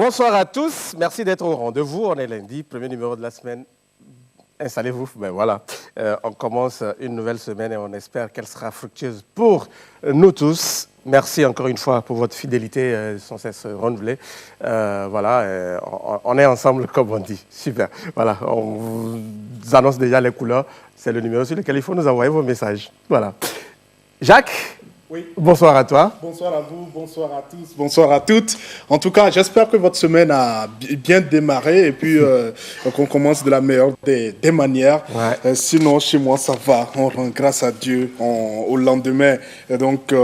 Bonsoir à tous, merci d'être au rendez-vous. On est lundi, premier numéro de la semaine. Installez-vous, ben voilà. On commence une nouvelle semaine et on espère qu'elle sera fructueuse pour nous tous. Merci encore une fois pour votre fidélité sans cesse renouvelée. Voilà, on est ensemble comme on dit. Super. Voilà, on vous annonce déjà les couleurs. C'est le numéro sur lequel il faut nous envoyer vos messages. Voilà. Jacques? Oui. Bonsoir à toi. Bonsoir à vous, bonsoir à tous, bonsoir à toutes. En tout cas, j'espère que votre semaine a bien démarré et puis qu'on commence de la meilleure des manières. Ouais. Sinon, chez moi, ça va. On rend grâce à Dieu au lendemain donc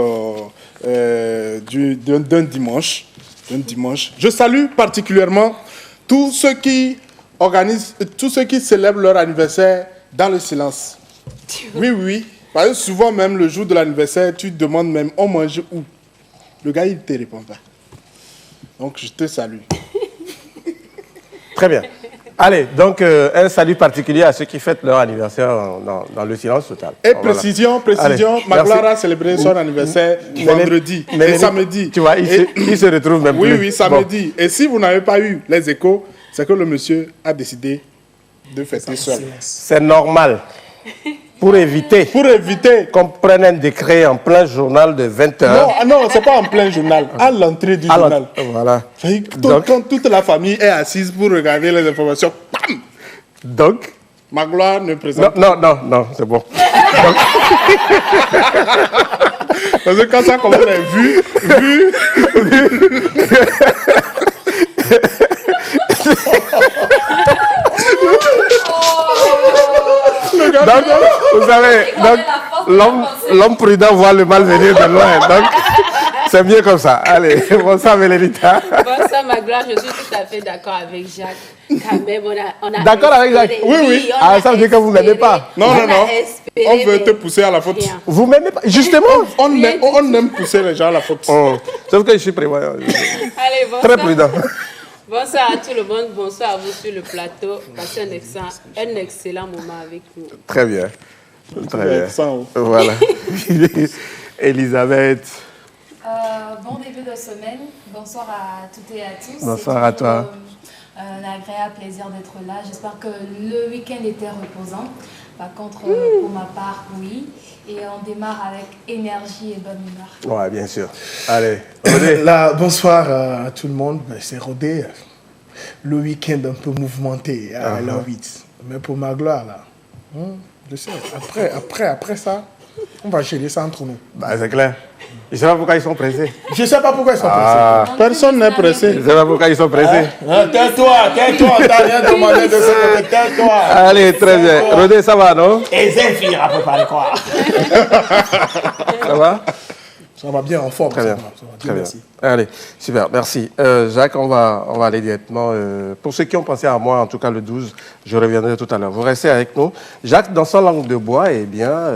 d'un dimanche. Je salue particulièrement tous ceux qui organisent, tous ceux qui célèbrent leur anniversaire dans le silence. Oui. Parce que souvent, même le jour de l'anniversaire, tu te demandes même, on mange où? Le gars, il ne te répond pas. Donc, je te salue. Très bien. Allez, donc un salut particulier à ceux qui fêtent leur anniversaire dans le silence total. Et précision, Magloire a célébré son anniversaire vendredi et samedi. Tu vois, il se retrouve même plus. Oui, samedi. Bon. Et si vous n'avez pas eu les échos, c'est que le monsieur a décidé de fêter seul. C'est normal. Pour éviter qu'on prenne un décret en plein journal de 20h. Non, c'est pas en plein journal, à l'entrée du journal. Voilà. Quand toute la famille est assise pour regarder les informations, bam! Donc Magloire ne présente pas. Non, c'est bon. Parce que quand ça commence à vu. Donc, vous savez, l'homme prudent voit le mal venir de loin. Donc, c'est mieux comme ça. Allez, bonsoir Mélélita. Bonsoir Magloire, je suis tout à fait d'accord avec Jacques. Quand même, on a d'accord avec Jacques? Oui. Ça veut dire que vous ne m'aimez pas? Non. On veut te pousser à la faute. Rien. Vous ne m'aimez pas? Justement. On aime pousser les gens à la faute. Sauf que je suis prévoyant. Allez, bonsoir. Très prudent. Bonsoir à tout le monde, bonsoir à vous sur le plateau. Passez un excellent moment avec nous. Très bien. Excellent. Voilà. Elisabeth. Bon début de semaine. Bonsoir à toutes et à tous. Bonsoir à toi. Un agréable plaisir d'être là. J'espère que le week-end était reposant. Par contre, pour ma part, oui. Et on démarre avec énergie et bonne humeur. Ouais, bien sûr. Allez, Rodé. Là, bonsoir à tout le monde. C'est Rodé. Le week-end un peu mouvementé à la 8. Mais pour Magloire, là, je sais, après ça, on va gérer ça entre nous. Bah, c'est clair. Je ne sais pas pourquoi ils sont pressés. Je ne sais pas pourquoi ils sont pressés. Personne n'est pressé. Je ne sais pas pourquoi ils sont pressés. Tais-toi, t'as rien demandé de ce côté, tais-toi. Allez, très bien. Rodé, ça va, non? Et Zéphir à préparer quoi? Ça va? Ça va bien en forme. Très bien. Ça va. Très bien. Merci. Allez, super, merci. Jacques, on va aller directement. Pour ceux qui ont pensé à moi, en tout cas le 12, je reviendrai tout à l'heure. Vous restez avec nous. Jacques, dans son langue de bois, eh bien,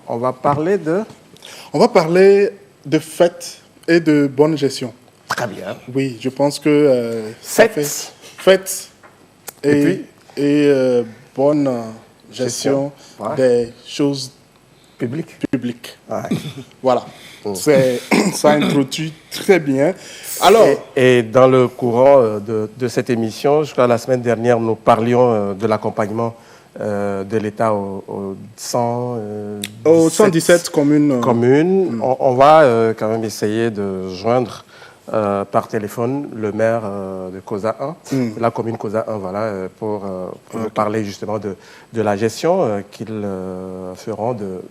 on va parler de... On va parler de fêtes et de bonne gestion. Très bien. Oui, je pense que... Fêtes et bonne gestion Ouais. des choses Public. publiques. Ouais. Voilà. Ça introduit très bien. Alors, Et dans le courant de cette émission, je crois la semaine dernière, nous parlions de l'accompagnement de l'État aux 117 communes. On va quand même essayer de joindre par téléphone le maire de Kosa 1, la commune Kosa 1, voilà, pour nous parler justement de la gestion qu'ils feront de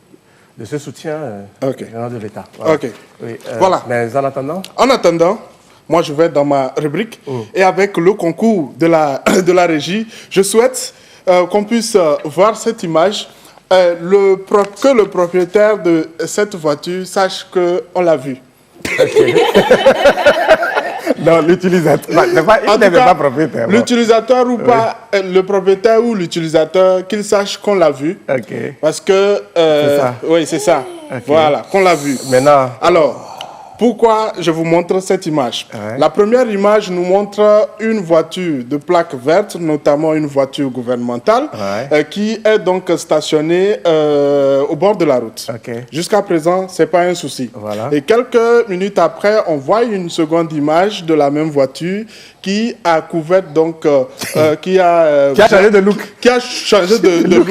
ce soutien venant de l'État. Voilà. Ok. Oui, Voilà. Mais en attendant... En attendant, moi je vais dans ma rubrique et avec le concours de la régie, je souhaite qu'on puisse voir cette image, que le propriétaire de cette voiture sache qu'on l'a vu. Non, l'utilisateur. Il n'est pas propriétaire. L'utilisateur ou pas, le propriétaire ou l'utilisateur, qu'il sache qu'on l'a vu. Ok. Parce que... C'est ça. Oui, c'est ça. Ok. Voilà, qu'on l'a vu. Maintenant, Alors, pourquoi je vous montre cette image. La première image nous montre une voiture de plaque verte, notamment une voiture gouvernementale, qui est donc stationnée au bord de la route. Jusqu'à présent, ce n'est pas un souci. Et quelques minutes après, on voit une seconde image de la même voiture qui a couvert donc qui a changé de look. Qui a changé de look.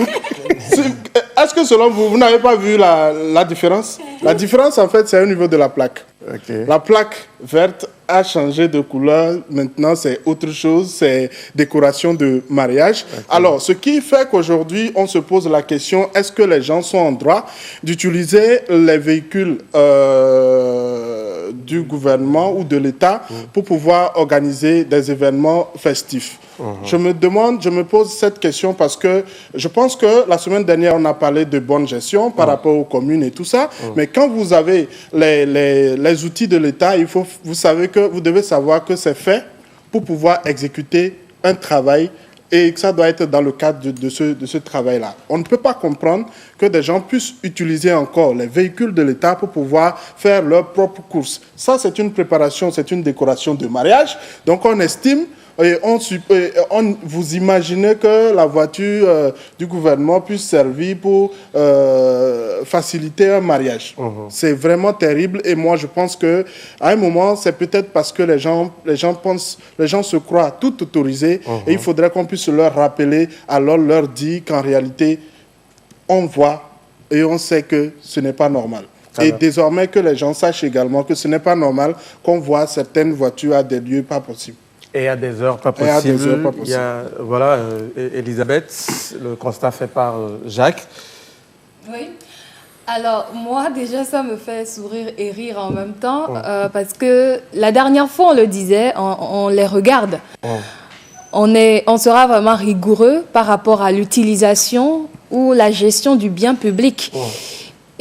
Est-ce que selon vous, vous n'avez pas vu la différence? La différence, en fait, c'est au niveau de la plaque. La plaque verte a changé de couleur. Maintenant, c'est autre chose. C'est décoration de mariage. Alors, ce qui fait qu'aujourd'hui, on se pose la question, est-ce que les gens sont en droit d'utiliser les véhicules du gouvernement ou de l'État pour pouvoir organiser des événements festifs? Je me pose cette question parce que je pense que la semaine dernière, on a parlé de bonne gestion par rapport aux communes et tout ça. Mais quand vous avez les outils de l'État, vous savez que vous devez savoir que c'est fait pour pouvoir exécuter un travail et que ça doit être dans le cadre de ce travail-là. On ne peut pas comprendre que des gens puissent utiliser encore les véhicules de l'État pour pouvoir faire leurs propres courses. Ça, c'est une préparation, c'est une décoration de mariage. Donc, on estime et vous imaginez que la voiture du gouvernement puisse servir pour faciliter un mariage. C'est vraiment terrible et moi je pense qu'à un moment c'est peut-être parce que les gens se croient tout autorisés et il faudrait qu'on puisse leur rappeler, alors leur dire qu'en réalité on voit et on sait que ce n'est pas normal. Et désormais que les gens sachent également que ce n'est pas normal qu'on voit certaines voitures à des lieux pas possibles. Et à des heures pas possibles. Il y a, voilà, Elisabeth, le constat fait par Jacques. Oui. Alors, moi, déjà, ça me fait sourire et rire en même temps, parce que la dernière fois, on le disait, on les regarde. On sera vraiment rigoureux par rapport à l'utilisation ou la gestion du bien public.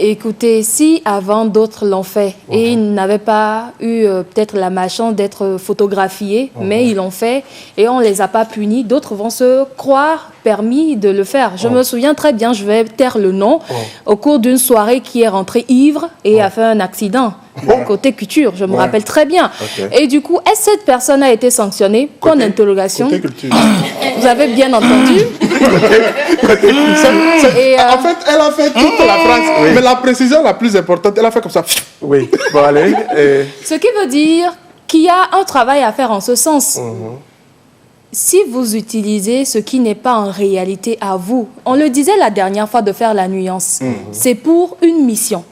Écoutez, si avant d'autres l'ont fait et ils n'avaient pas eu peut-être la malchance d'être photographiés, mais ils l'ont fait et on ne les a pas punis, d'autres vont se croire permis de le faire. Je me souviens très bien, je vais taire le nom, au cours d'une soirée qui est rentrée ivre et a fait un accident. Côté culture, je me rappelle très bien. Et du coup, est-ce que cette personne a été sanctionnée? Point d'interrogation. Vous avez bien entendu. En fait, elle a fait toute la phrase, mais la précision la plus importante, elle a fait comme ça. Oui, bon allez. Ce qui veut dire qu'il y a un travail à faire en ce sens. Si vous utilisez ce qui n'est pas en réalité à vous, on le disait la dernière fois de faire la nuance, c'est pour une mission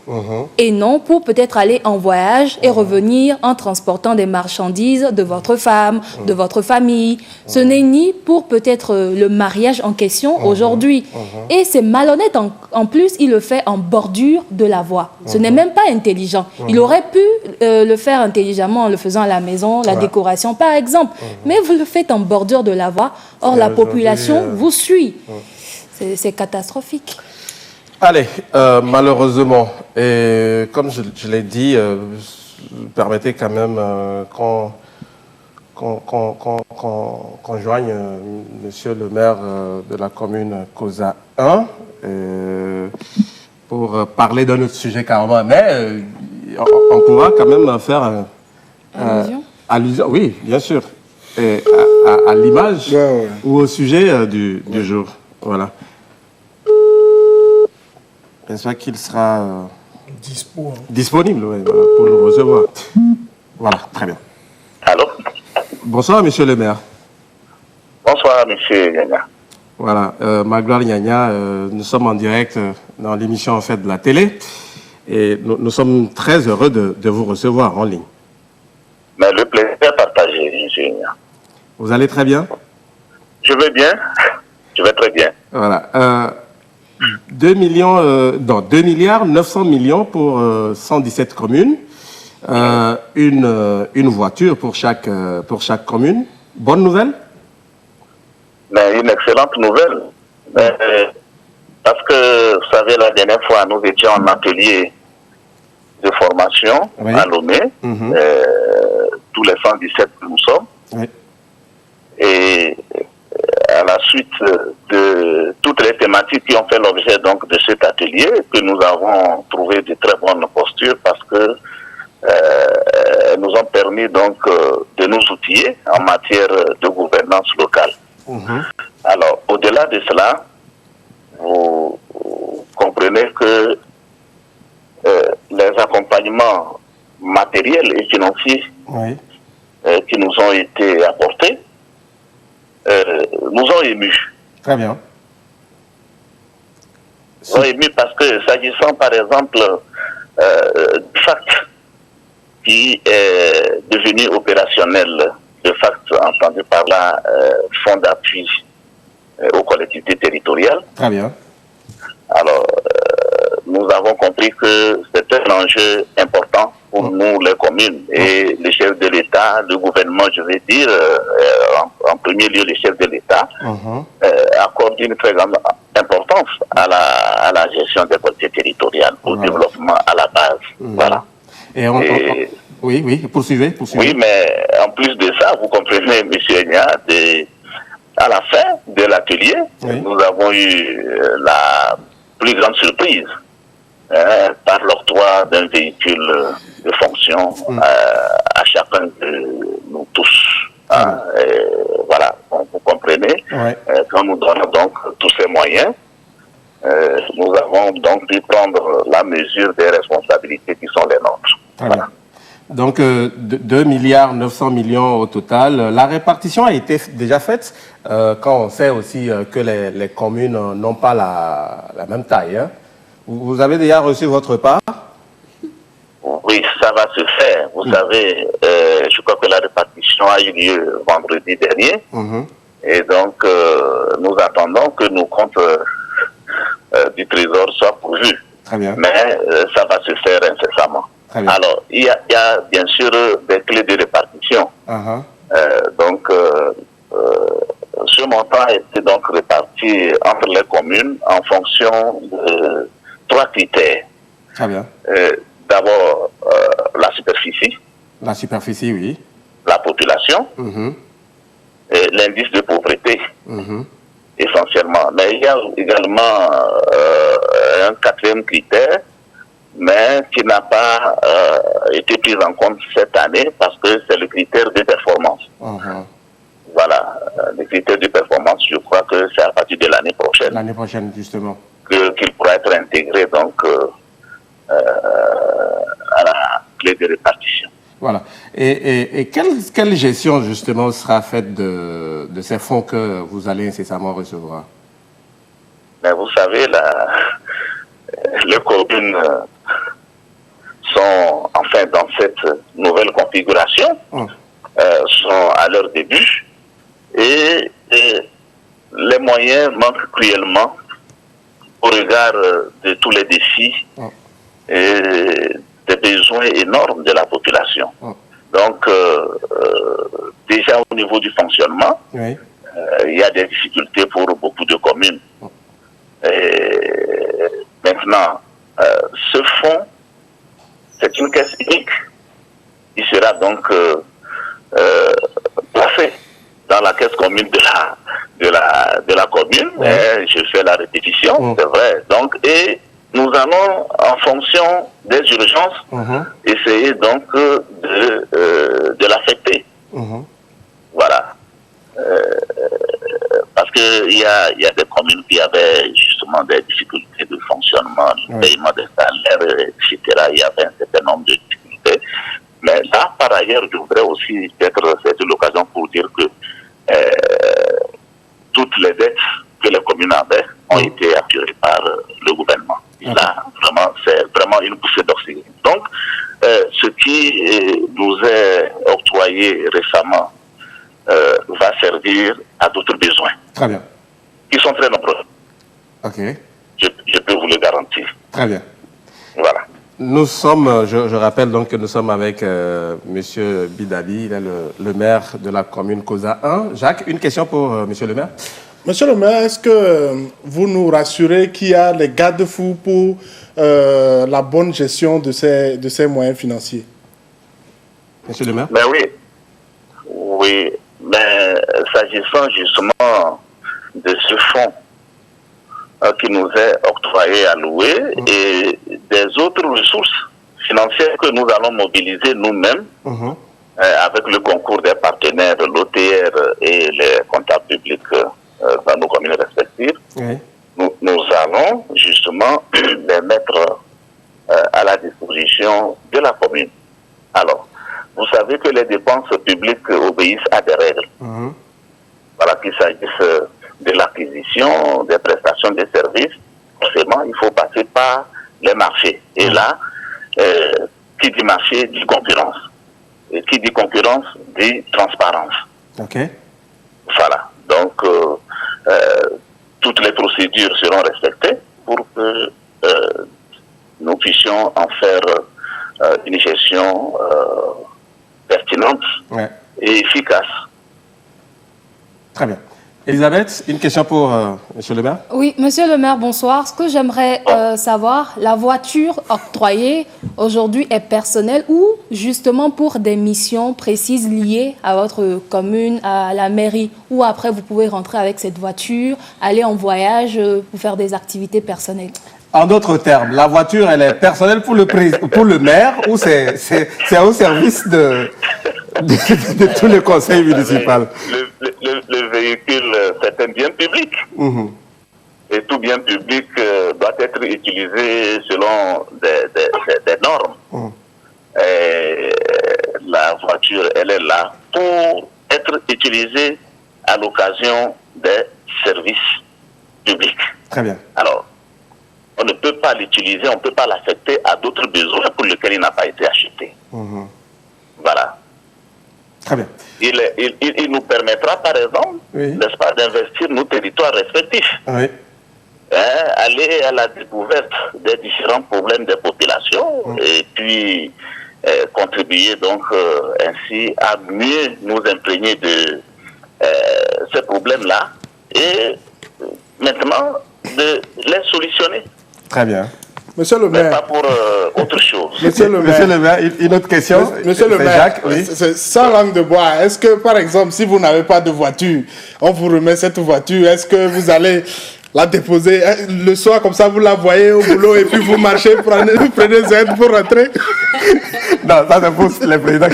et non pour peut-être aller en voyage et revenir en transportant des marchandises de votre femme, de votre famille. Ce n'est ni pour peut-être le mariage en question aujourd'hui. Et c'est malhonnête en plus, il le fait en bordure de la voie. Ce n'est même pas intelligent. Il aurait pu le faire intelligemment en le faisant à la maison, la décoration par exemple, mais vous le faites en bordure de la voie. Or, la population vous suit. C'est catastrophique. Allez, malheureusement, et comme je l'ai dit, permettez quand même qu'on joigne monsieur le maire de la commune Kosa 1 pour parler d'un autre sujet carrément, mais on pourra quand même faire allusion, oui, bien sûr. À l'image ou au sujet du jour. Voilà. J'espère qu'il sera disponible voilà, pour le recevoir. Voilà, très bien. Allô? Bonsoir, monsieur le maire. Bonsoir, monsieur Nyanya. Voilà, Magloire Nyanya, nous sommes en direct dans l'émission en fait de la télé et nous sommes très heureux de vous recevoir en ligne. Mais le plaisir est partagé, monsieur Nyanya. Vous allez très bien? Je vais bien. Je vais très bien. Voilà. 2 milliards 900 millions pour 117 communes. Une voiture pour chaque commune. Bonne nouvelle? Mais une excellente nouvelle. Parce que, vous savez, la dernière fois, nous étions en atelier de formation à Lomé. Tous les 117 que nous sommes. Et à la suite de toutes les thématiques qui ont fait l'objet donc de cet atelier, que nous avons trouvé de très bonnes postures parce que nous ont permis donc de nous outiller en matière de gouvernance locale. Alors, au-delà de cela, vous comprenez que les accompagnements matériels et financiers qui nous ont été apportés nous ont émus. Très bien. Nous ont émus parce que, s'agissant par exemple du FACT, qui est devenu opérationnel, de FACT entendu par là, Fonds d'appui aux collectivités territoriales. Très bien. Alors, nous avons compris que c'était un enjeu important pour nous, les communes, et les chefs de l'État, le gouvernement, je vais dire, en premier lieu, les chefs de l'État, accordent une très grande importance à la gestion des collectivités territoriales, au développement à la base. Voilà. Et oui, poursuivez. Oui, mais en plus de ça, vous comprenez, M. Enya, à la fin de l'atelier, nous avons eu la plus grande surprise par l'octroi d'un véhicule de fonction à chacun de nous tous. Voilà, vous comprenez. Quand nous donnons donc tous ces moyens, nous avons donc dû prendre la mesure des responsabilités qui sont les nôtres. Voilà. Donc, 2 milliards 900 millions au total. La répartition a été déjà faite quand on sait aussi que les communes n'ont pas la même taille. Hein. Vous avez déjà reçu votre part? Oui, ça va se faire. Vous savez, je crois que la répartition a eu lieu vendredi dernier. Et donc, nous attendons que nos comptes du Trésor soient pourvus. Très bien. Mais ça va se faire incessamment. Alors, il y a bien sûr des clés de répartition. Donc, ce montant a été donc réparti entre les communes en fonction de 3 critères. Très bien. D'abord, la superficie. La superficie, oui. La population. Et l'indice de pauvreté, essentiellement. Mais il y a également un 4e critère, mais qui n'a pas été pris en compte cette année parce que c'est le critère de performance. Voilà, le critère de performance, je crois que c'est à partir de l'année prochaine. L'année prochaine, justement. Qu'il pourra être intégré donc à la clé de répartition. Voilà. Et quelle gestion, justement, sera faite de ces fonds que vous allez incessamment recevoir? Mais vous savez, les communes sont, enfin, dans cette nouvelle configuration, sont à leur début, et les moyens manquent cruellement au regard de tous les défis et des besoins énormes de la population. Donc, déjà au niveau du fonctionnement, il y a des difficultés pour beaucoup de communes. Et maintenant, ce fonds, c'est une caisse unique. Il sera donc placé dans la caisse commune de la commune. Je fais la répétition, c'est vrai. Donc, et nous allons, en fonction des urgences, essayer donc de l'affecter. Voilà. Parce qu'il y a des communes qui avaient justement des difficultés de fonctionnement, le paiement des salaires, etc. Il y avait un certain nombre de difficultés. Mais là, par ailleurs, je voudrais aussi peut-être cette l'occasion pour dire que toutes les dettes que les communes avaient ont été apurées par le gouvernement. Là, vraiment, c'est vraiment une poussée d'oxygène. Donc, ce qui nous est octroyé récemment va servir à d'autres besoins. Très bien. Qui sont très nombreux. Ok. Je peux vous le garantir. Très bien. Voilà. Nous sommes, je rappelle donc que nous sommes avec M. Bidali, il est le maire de la commune Kosa 1. Jacques, une question pour M. le maire. Monsieur le maire, est-ce que vous nous rassurez qu'il y a les garde-fous pour la bonne gestion de ces moyens financiers? Monsieur le maire? Ben oui, mais s'agissant justement de ce fonds qui nous est octroyé, alloué, et des autres ressources financière que nous allons mobiliser nous-mêmes avec le concours des partenaires, l'OTR et les comptables publics dans nos communes respectives. Oui. Nous allons justement les mettre à la disposition de la commune. Alors, vous savez que les dépenses publiques obéissent à des règles. Voilà, qu'il s'agisse de l'acquisition, des prestations de services, forcément, il faut passer par les marchés. Et là, qui dit marché dit concurrence. Et qui dit concurrence dit transparence. Okay. Voilà. Donc, toutes les procédures seront respectées pour que nous puissions en faire une gestion pertinente et efficace. Très bien. Elisabeth, une question pour Monsieur le maire. Oui, Monsieur le maire, bonsoir. Ce que j'aimerais savoir, la voiture octroyée aujourd'hui est personnelle ou justement pour des missions précises liées à votre commune, à la mairie, ou après vous pouvez rentrer avec cette voiture, aller en voyage pour faire des activités personnelles? En d'autres termes, la voiture, elle est personnelle pour le maire ou c'est au service de tout le conseil municipal? Le véhicule, c'est un bien public. Et tout bien public doit être utilisé selon des normes. Et la voiture, elle est là pour être utilisée à l'occasion des services publics. Très bien. Alors, on ne peut pas l'utiliser, on ne peut pas l'affecter à d'autres besoins pour lesquels il n'a pas été acheté. Voilà. Très bien. Il nous permettra, par exemple, n'est-ce pas, d'investir nos territoires respectifs. Oui. Aller à la découverte des différents problèmes des populations et puis contribuer donc ainsi à mieux nous imprégner de ces problèmes-là et maintenant de les solutionner. Très bien. Monsieur le maire. Mais pas pour autre chose. Monsieur le maire, une autre question. Monsieur le maire, Jacques, oui. Sans langue de bois, est-ce que, par exemple, si vous n'avez pas de voiture, on vous remet cette voiture, est-ce que vous allez la déposer le soir, comme ça, vous la voyez au boulot et puis vous marchez, vous prenez Z pour rentrer? Non, ça c'est pour les présidents.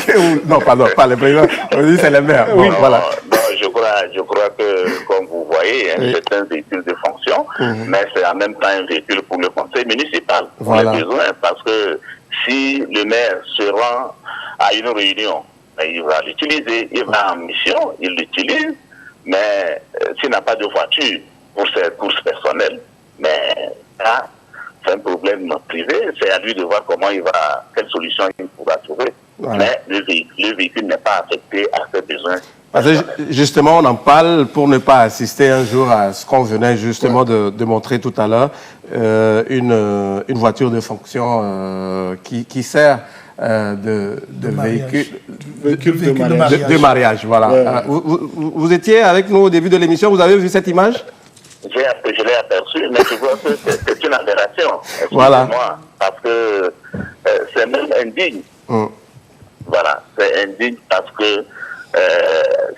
Non, pardon, pas les présidents. On dit c'est les maires. Bon, voilà. Non, je crois que, comme vous voyez, c'est un véhicule de fonction, mais c'est en même temps un véhicule pour le conseil municipal. Voilà. Les besoins, parce que si le maire se rend à une réunion, il va l'utiliser, il va en mission, il l'utilise, mais s'il n'a pas de voiture pour ses courses personnelles, mais là, c'est un problème privé, c'est à lui de voir quelle solution il pourra trouver. Voilà. Mais le véhicule n'est pas affecté à ses besoins. Parce que justement, on en parle pour ne pas assister un jour à ce qu'on venait justement de montrer tout à l'heure, une voiture de fonction qui sert de véhicule de mariage. Voilà. Ouais. Vous étiez avec nous au début de l'émission, vous avez vu cette image? Je l'ai aperçu, mais je vois que c'est une aberration. Voilà. Parce que c'est même indigne. Voilà, c'est indigne parce que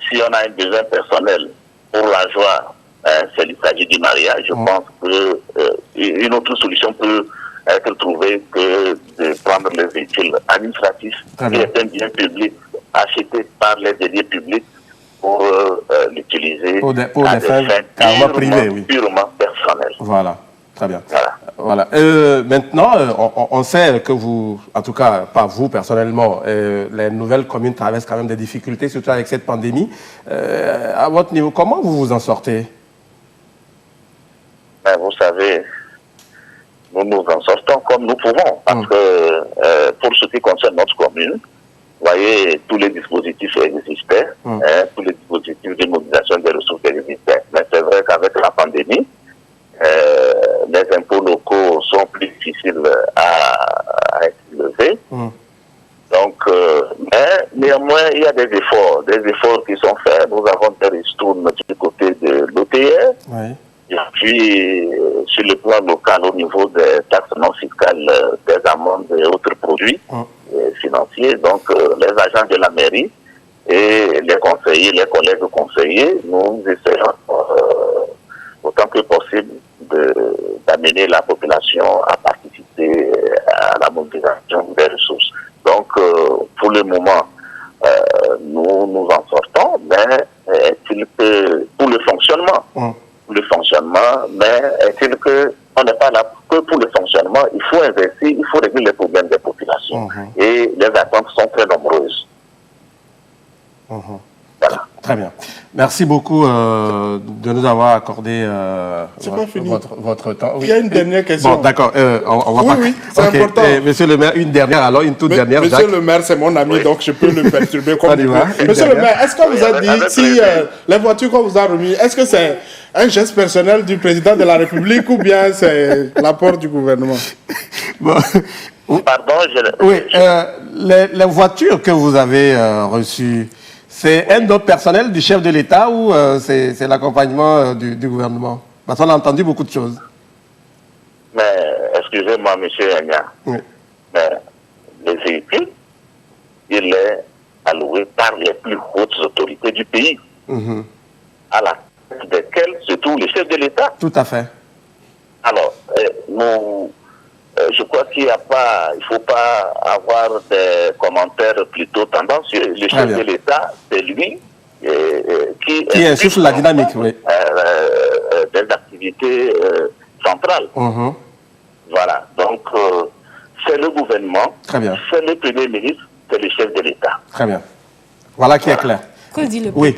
si on a un besoin personnel pour la joie, il s'agit du mariage, je pense qu'une autre solution peut être trouvée que de prendre le véhicule administratif, qui est un bien public acheté par les deniers publics pour l'utiliser pour des fins carrément privées, purement personnelles. Voilà, très bien. Voilà. Maintenant, on sait que vous, en tout cas, pas vous personnellement, les nouvelles communes traversent quand même des difficultés, surtout avec cette pandémie. À votre niveau, comment vous vous en sortez? Vous savez, nous nous en sortons comme nous pouvons, parce que pour ce qui concerne notre commune, vous voyez, tous les dispositifs existaient, tous les dispositifs de mobilisation des ressources existaient. Mais c'est vrai qu'avec la pandémie, les impôts locaux sont plus difficiles à élever. Donc, mais néanmoins, il y a des efforts qui sont faits. Nous avons des ristournes du côté de l'OTR. Et puis, sur le plan local, au niveau des taxes non fiscales, des amendes et autres produits financiers, donc les agents de la mairie et les conseillers, les collègues conseillers, nous essayons autant que possible d'amener la population à participer à la mobilisation des le moment, nous en sortons, mais est-il que pour le fonctionnement, mais est-il que on n'est pas là que pour le fonctionnement, il faut investir, il faut régler les problèmes des populations. Et les attentes sont très nombreuses. Voilà. Très bien. Merci beaucoup de nous avoir accordé votre temps. Oui. Il y a une dernière question. Bon, d'accord. On va pas... Oui, c'est okay. important. Monsieur le maire, une dernière, alors une toute dernière. Monsieur Jacques. le maire, c'est mon ami, donc je peux le perturber comme il veut. Monsieur dernière. le maire, est-ce qu'on vous a dit si les voitures qu'on vous a remises, est-ce que c'est un geste personnel du président de la République ou bien c'est l'apport du gouvernement? Bon. Pardon, Oui, les voitures que vous avez reçues, c'est un don personnel du chef de l'État ou c'est l'accompagnement du gouvernement? Parce qu'on a entendu beaucoup de choses. Mais, excusez-moi, monsieur Enya, Oui. mais le véhicule, il est alloué par les plus hautes autorités du pays, à la tête desquelles se trouve le chef de l'État. Tout à fait. Alors, je crois qu'il ne faut pas avoir des commentaires plutôt tendancieux. Le chef de l'État, c'est lui qui insuffle la dynamique, oui. Des activités centrales. Voilà. Donc, c'est le gouvernement, c'est le Premier ministre, c'est le chef de l'État. Très bien. Voilà qui est clair. Que dit le Oui.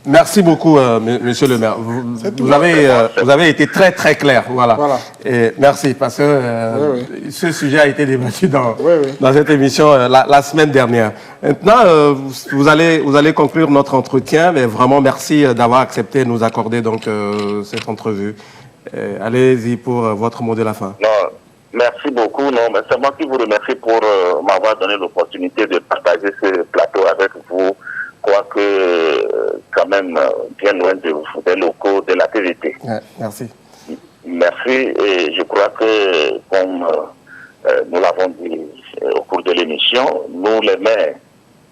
Merci beaucoup, monsieur le maire. Vous avez été très, très clair. Voilà. Et merci, parce que ce sujet a été débattu dans cette émission la semaine dernière. Maintenant, vous allez conclure notre entretien, mais vraiment merci d'avoir accepté de nous accorder donc, cette entrevue. Allez-y pour votre mot de la fin. Non, merci beaucoup. Non, mais c'est moi qui vous remercie pour m'avoir donné l'opportunité de partager ce plateau avec vous. Quoique, quand même, bien loin des locaux de la TVT. Merci. Merci, et je crois que, comme nous l'avons dit au cours de l'émission, nous, les maires,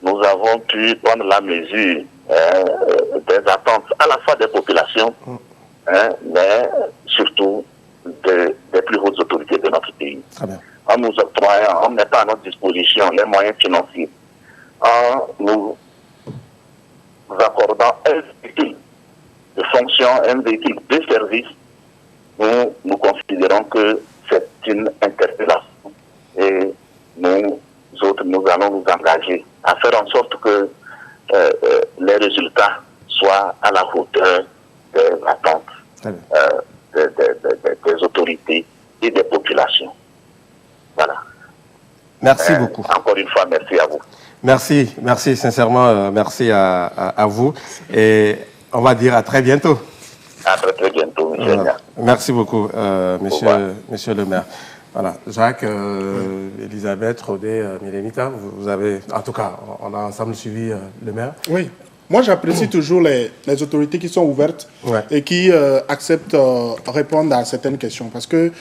nous avons pu prendre la mesure des attentes à la fois des populations, mais surtout des plus hautes autorités de notre pays. Très bien. En nous octroyant, en mettant à notre disposition les moyens financiers, en nous accordant un véhicule de fonction, un véhicule de service, nous considérons que c'est une interpellation. Et nous autres, nous allons nous engager à faire en sorte que les résultats soient à la hauteur des attentes des autorités et des populations. Voilà. Merci beaucoup. Encore une fois, merci à vous. Merci sincèrement, merci à vous. Et on va dire à très bientôt. À très bientôt, monsieur. Merci beaucoup, monsieur le maire. Voilà, Jacques, Elisabeth, Rodé, Milenita, vous avez, en tout cas, on a ensemble suivi le maire. Oui. Moi, j'apprécie toujours les autorités qui sont ouvertes et qui acceptent répondre à certaines questions. Parce que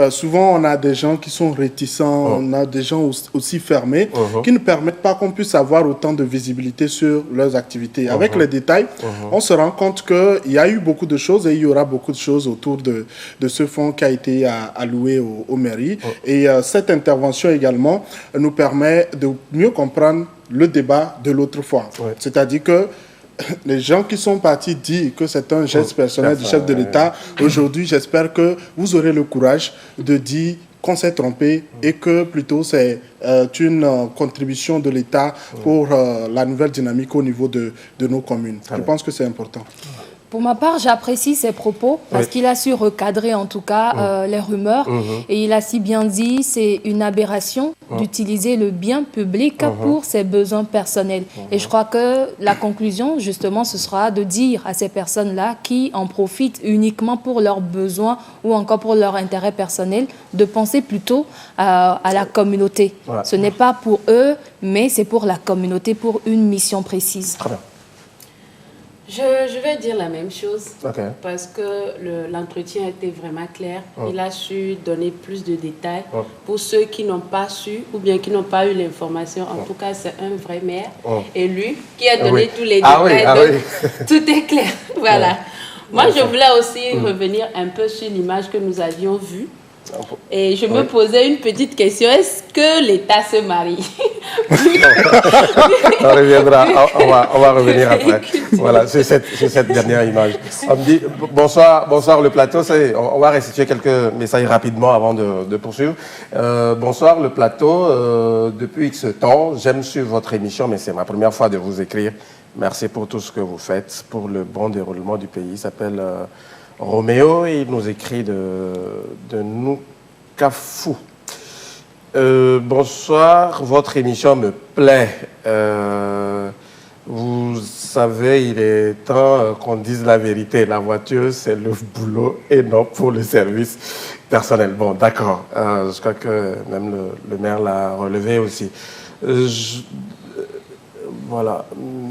souvent, on a des gens qui sont réticents, on a des gens aussi fermés, qui ne permettent pas qu'on puisse avoir autant de visibilité sur leurs activités. Avec les détails, on se rend compte qu'il y a eu beaucoup de choses et il y aura beaucoup de choses autour de ce fonds qui a été alloué aux mairies. Et cette intervention également nous permet de mieux comprendre le débat de l'autre fois. C'est-à-dire que les gens qui sont partis dire que c'est un geste personnel du chef de l'État, aujourd'hui, j'espère que vous aurez le courage de dire qu'on s'est trompé et que plutôt c'est une contribution de l'État pour la nouvelle dynamique au niveau de nos communes. Je pense que c'est important. Pour ma part, j'apprécie ses propos parce qu'il a su recadrer en tout cas les rumeurs et il a si bien dit c'est une aberration d'utiliser le bien public pour ses besoins personnels. Et je crois que la conclusion, justement, ce sera de dire à ces personnes-là qui en profitent uniquement pour leurs besoins ou encore pour leur intérêt personnel, de penser plutôt à la communauté. Ce n'est pas pour eux, mais c'est pour la communauté, pour une mission précise. Très bien. Je vais dire la même chose parce que l'entretien était vraiment clair. Il a su donner plus de détails pour ceux qui n'ont pas su ou bien qui n'ont pas eu l'information. En tout cas, c'est un vrai maire élu qui a donné tous les détails. Tout est clair. Voilà. Moi, je voulais aussi revenir un peu sur l'image que nous avions vue Et je me posais une petite question, est-ce que l'État se marie? On reviendra, on va revenir après. Voilà, c'est cette dernière image. On me dit, bonsoir le plateau, on va restituer quelques messages rapidement avant de poursuivre. Bonsoir le plateau, depuis X temps, j'aime suivre votre émission, mais c'est ma première fois de vous écrire. Merci pour tout ce que vous faites, pour le bon déroulement du pays. Il s'appelle Roméo et il nous écrit de Noukafou. Bonsoir, votre émission me plaît. Vous savez, il est temps qu'on dise la vérité. La voiture, c'est le boulot et non pour le service personnel. Bon, d'accord. Je crois que même le maire l'a relevé aussi. Voilà.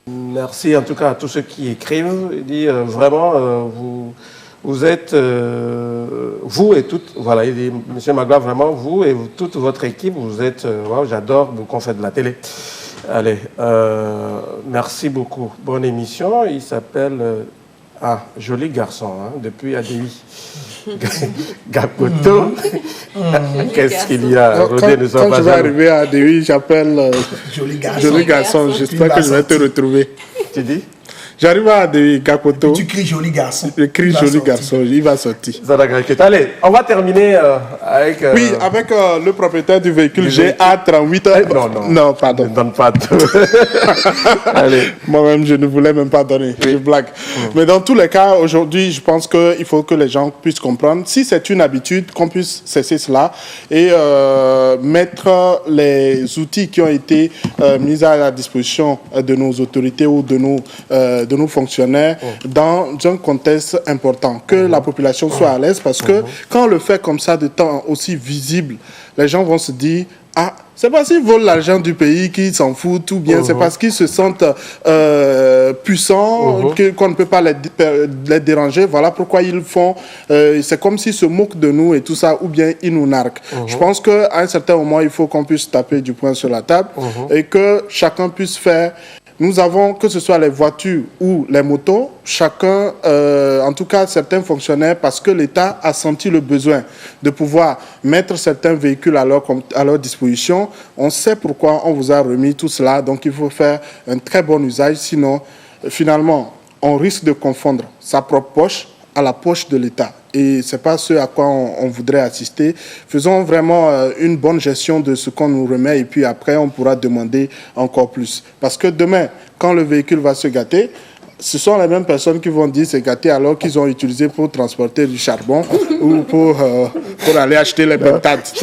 Merci en tout cas à tous ceux qui écrivent. Il dit vraiment, vous êtes, vous et toutes, voilà, il dit, Monsieur Magloire, vraiment, vous et toute votre équipe, vous êtes, wow, j'adore qu'on fait de la télé. Allez, merci beaucoup. Bonne émission. Il s'appelle, joli garçon, hein, depuis ADI. Gakoto. Qu'est-ce qu'il y a? Quand je vais arriver à ADI, j'appelle joli garçon. J'espère que je vais te retrouver. Tu dis? J'arrive à des Gakoto. Tu cries joli garçon. Je crie joli garçon, il va sortir. Allez, on va terminer avec... Oui, avec le propriétaire du véhicule GA38. Non, pardon. Ne donne pas tout. Allez. Moi-même, je ne voulais même pas donner. Je blague. Mais dans tous les cas, aujourd'hui, je pense qu'il faut que les gens puissent comprendre. Si c'est une habitude, qu'on puisse cesser cela et mettre les outils qui ont été mis à la disposition de nos autorités ou de nos fonctionnaires dans un contexte important, que la population soit à l'aise, parce que quand on le fait comme ça de temps aussi visible, les gens vont se dire c'est parce qu'ils volent l'argent du pays qu'ils s'en foutent, ou bien c'est parce qu'ils se sentent puissants qu'on ne peut pas les déranger. Voilà pourquoi ils font. C'est comme s'ils se moquent de nous et tout ça, ou bien ils nous narquent. Je pense qu'à un certain moment, il faut qu'on puisse taper du poing sur la table et que chacun puisse faire. Nous avons, que ce soit les voitures ou les motos, chacun, en tout cas certains fonctionnaires, parce que l'État a senti le besoin de pouvoir mettre certains véhicules à leur disposition. On sait pourquoi on vous a remis tout cela, donc il faut faire un très bon usage, sinon, finalement, on risque de confondre sa propre poche à la poche de l'État. Et ce n'est pas ce à quoi on voudrait assister. Faisons vraiment une bonne gestion de ce qu'on nous remet et puis après, on pourra demander encore plus. Parce que demain, quand le véhicule va se gâter, ce sont les mêmes personnes qui vont dire c'est gâté alors qu'ils ont utilisé pour transporter du charbon ou pour aller acheter les patates.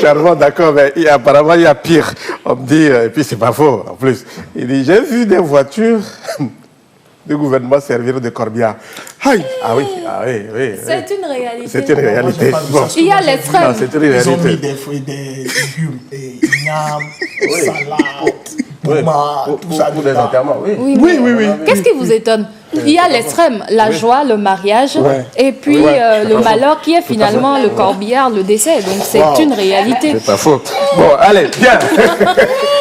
Charbon, d'accord, mais apparemment, il y a pire. On me dit, et puis c'est pas faux en plus. Il dit, j'ai vu des voitures du gouvernement servir de corbillard. Aïe. Ah oui. C'est une réalité. C'est une réalité. Bon. Il y a les frais. C'est une réalité. Ils ont mis des fruits, des légumes, des ignames, salade, tout ça. Pour des enterrements, oui. Qu'est-ce qui vous étonne? Il y a l'extrême, la joie, le mariage, et puis le malheur qui est finalement le corbillard, le décès. Donc c'est une réalité. C'est pas faux. Bon, allez, bien.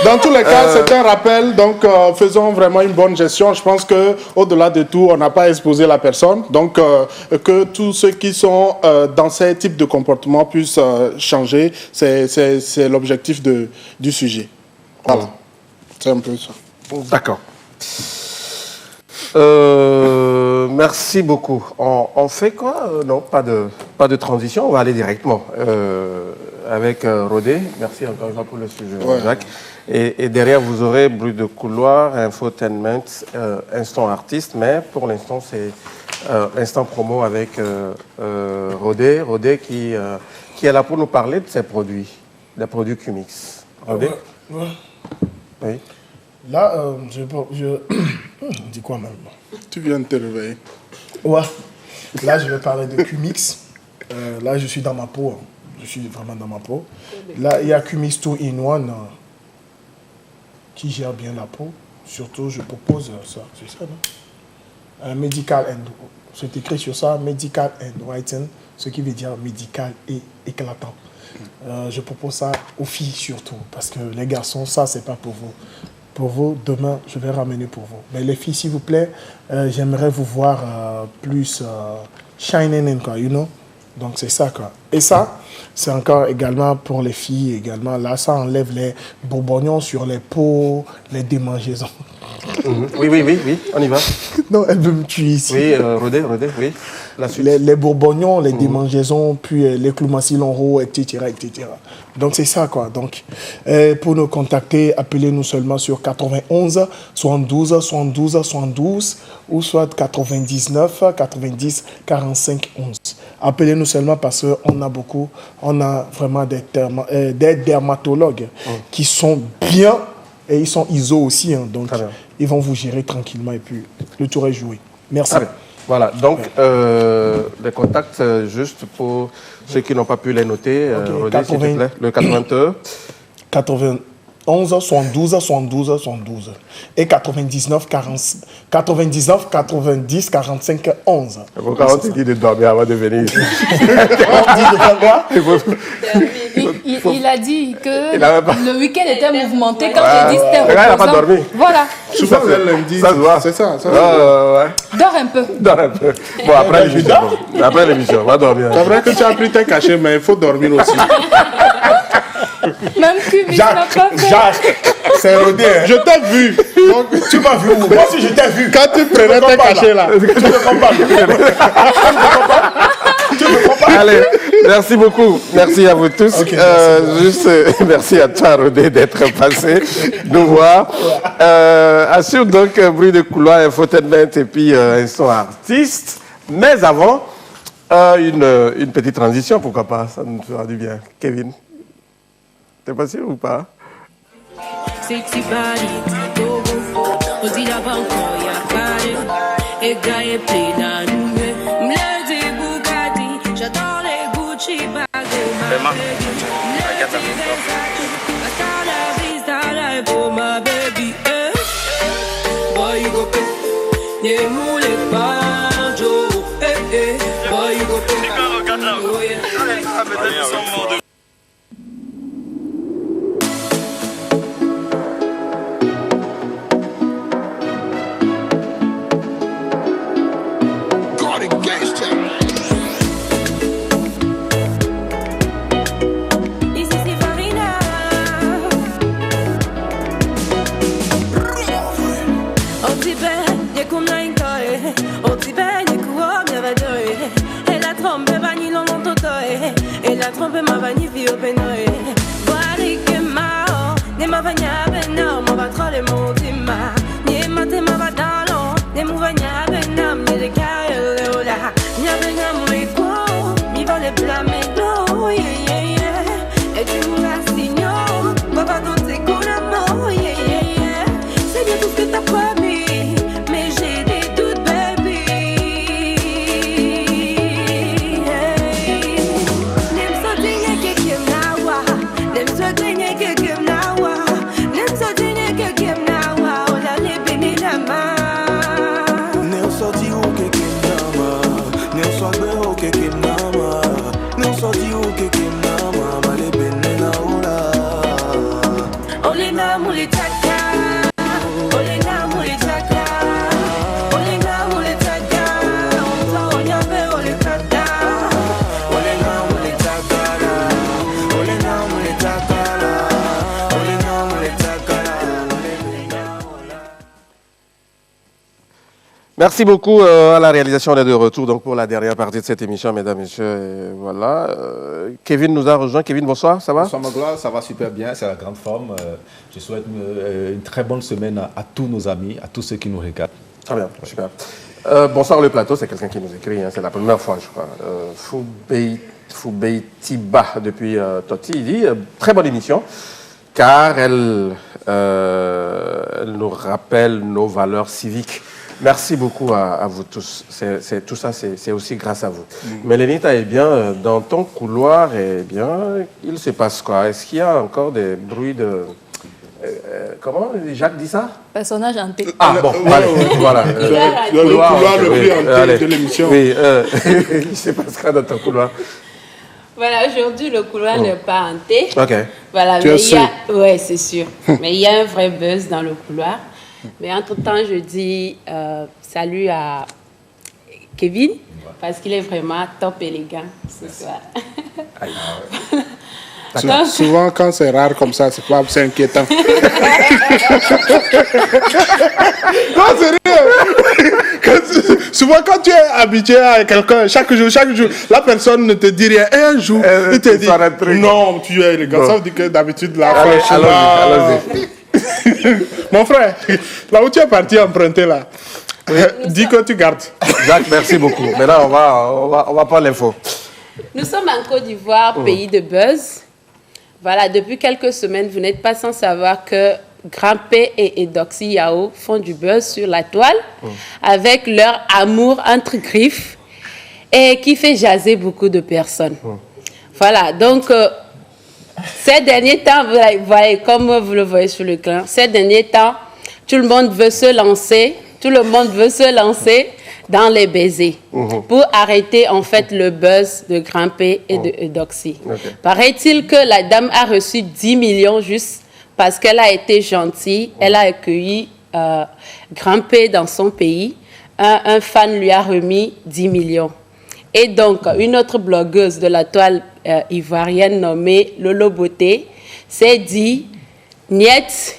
Dans tous les cas, c'est un rappel. Donc, faisons vraiment une bonne gestion. Je pense qu'au-delà de tout, on n'a pas exposé la personne. Donc, que tous ceux qui sont dans ces types de comportements puissent changer. C'est l'objectif du sujet. Voilà. C'est un peu ça. D'accord. Merci beaucoup. On fait quoi? Non, pas de transition. On va aller directement avec Rodé. Merci encore une fois pour le sujet, Jacques. Et derrière, vous aurez bruit de couloir, infotainment, instant artiste. Mais pour l'instant, c'est instant promo avec Rodé. Rodé qui est là pour nous parler de ses produits, des produits Qmix. Rodé? Oui. Là, je dis quoi même? Tu viens de te réveiller. Ouais. Là, je vais parler de Qmix. Là, je suis dans ma peau. Je suis vraiment dans ma peau. Là, il y a Qmix 2-in-1 qui gère bien la peau. Surtout, je propose ça. C'est ça, non? Un Medical and... C'est écrit sur ça, Medical and Whiten, ce qui veut dire médical et éclatant. Je propose ça aux filles surtout, parce que les garçons, ça, c'est pas pour vous. Pour vous, demain, je vais ramener pour vous. Mais les filles, s'il vous plaît, j'aimerais vous voir plus shining in, quoi, you know? Donc c'est ça quoi. Et ça, c'est encore également pour les filles également. Là, ça enlève les bourbognons sur les peaux, les démangeaisons. Oui, on y va. Non, elle veut me tuer ici. Oui, Rodé, oui. La suite. Les bourbognons, les démangeaisons, puis les cloumassis longs, etc., etc. Donc c'est ça quoi. Donc pour nous contacter, appelez-nous seulement sur 91 72 72 72 ou soit 99 90 45 11. Appelez-nous seulement parce on a vraiment des dermatologues qui sont bien et ils sont ISO aussi. Hein, donc ils vont vous gérer tranquillement et puis le tour est joué. Merci. Voilà, donc les contacts, juste pour ceux qui n'ont pas pu les noter, Rodé, s'il te plaît, le 81. 91 72 72 72 et 99 90 45 11. Pourquoi on te dit de dormir avant de venir ici? Il a dit que le week-end était mouvementé quand j'ai dit c'était reposant. Il n'a pas dormi. Voilà. Souvent, elle me dit, ça se voit. C'est ça. Dors un peu. Bon, après l'émission, on va dormir. C'est vrai que tu as pris tes cachets, mais il faut dormir aussi. Même Cubis n'a pas fait. Jacques, c'est rodé. Hein. Je t'ai vu. Donc, tu m'as vu où? Moi aussi, je t'ai vu. Quand tu prenais tes cachets là. Tu me comprends pas. Allez, merci beaucoup. Merci à vous tous. Okay, merci à toi, Rodé, d'être passé nous voir. Assure donc bruit de couloir, infotainment et puis un son artiste. Mais avant, une petite transition, pourquoi pas? Ça nous fera du bien. Kevin, t'es passé ou pas? Sexy body, go for. On dit la banque, y'a carré. Et gagne plein à nous. M'lady Bugatti, j'adore les Gucci bags. Vraiment, for my baby. Boy, you go pay. Yeah, moule banjo. Boy, you go pay. Oh yeah. E la trompe ma vani fi openoe. Guardi che mao, ne ma vagna benam, ma va trolle montima. Ne mate ma va dalo, ne mu vagna benam, ne de caille ola. Nya benam le ko, mi va le flamingo, yeah yeah. Et tu m'as signé, papa dans tes couleurs, yeah yeah. C'est bien tout ce que t'as promis, mais j'ai des doutes, baby. Merci beaucoup à la réalisation. On est de retour donc pour la dernière partie de cette émission, mesdames, messieurs. Et voilà. Kevin nous a rejoint. Kevin, bonsoir, ça va? Bonsoir Magloire, ça va super bien, c'est la grande forme. Je souhaite une très bonne semaine à tous nos amis, à tous ceux qui nous regardent. Très bien, super. Bonsoir le plateau, c'est quelqu'un qui nous écrit, hein, c'est la première fois je crois. Foubeitiba depuis Toti, il dit très bonne émission car elle nous rappelle nos valeurs civiques. Merci beaucoup à vous tous. Tout ça, c'est aussi grâce à vous. Mélénita, eh bien, dans ton couloir, eh bien, il se passe quoi? Est-ce qu'il y a encore des bruits de... comment Jacques dit ça? Personnage hanté. Ah bon, allez, voilà. Le couloir le plus hanté de l'émission. Oui, il se passe quoi dans ton couloir? Voilà, aujourd'hui, le couloir n'est pas hanté. Ok. Voilà, Tu es sûr? Ouais, c'est sûr. Mais il y a un vrai buzz dans le couloir. Mais entre-temps, je dis salut à Kevin, parce qu'il est vraiment top élégant ce soir. Souvent, quand c'est rare comme ça, c'est inquiétant. Non, sérieux. Souvent, quand tu es habitué à quelqu'un, chaque jour, la personne ne te dit rien. Et un jour, il te dit non, tu es élégant. Bon. Ça veut dire que d'habitude, la allons-y. Mon frère, là où tu es parti emprunter là, dis que tu gardes. Jacques, merci beaucoup. Maintenant, on va prendre l'info. Nous sommes en Côte d'Ivoire, pays de buzz. Voilà, depuis quelques semaines, vous n'êtes pas sans savoir que Grand P et Eudoxie Yao font du buzz sur la toile avec leur amour entre griffes et qui fait jaser beaucoup de personnes. Voilà, donc ces derniers temps, vous voyez, comme vous le voyez sur le clan, ces derniers temps, tout le monde veut se lancer dans les baisers pour arrêter en fait le buzz de Grand P et de Eudoxie. Okay. Paraît-il que la dame a reçu 10 millions juste parce qu'elle a été gentille, elle a accueilli Grand P dans son pays. Un fan lui a remis 10 millions. Et donc, une autre blogueuse de la toile ivoirienne nommée Lolo Beauté s'est dit « Niet,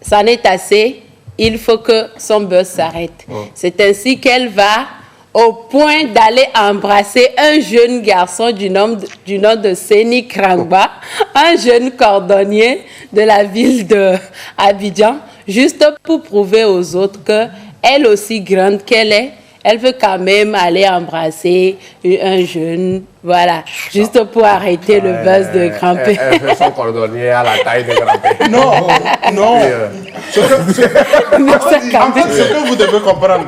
ça n'est assez ». Il faut que son buzz s'arrête. C'est ainsi qu'elle va au point d'aller embrasser un jeune garçon du nom de Séni Krangba, un jeune cordonnier de la ville d'Abidjan, juste pour prouver aux autres qu'elle, aussi grande qu'elle est, elle veut quand même aller embrasser un jeune, voilà, juste pour arrêter le buzz de Grand P. Elle fait son cordonnier à la taille de Grand P. Non. Ce que vous devez comprendre,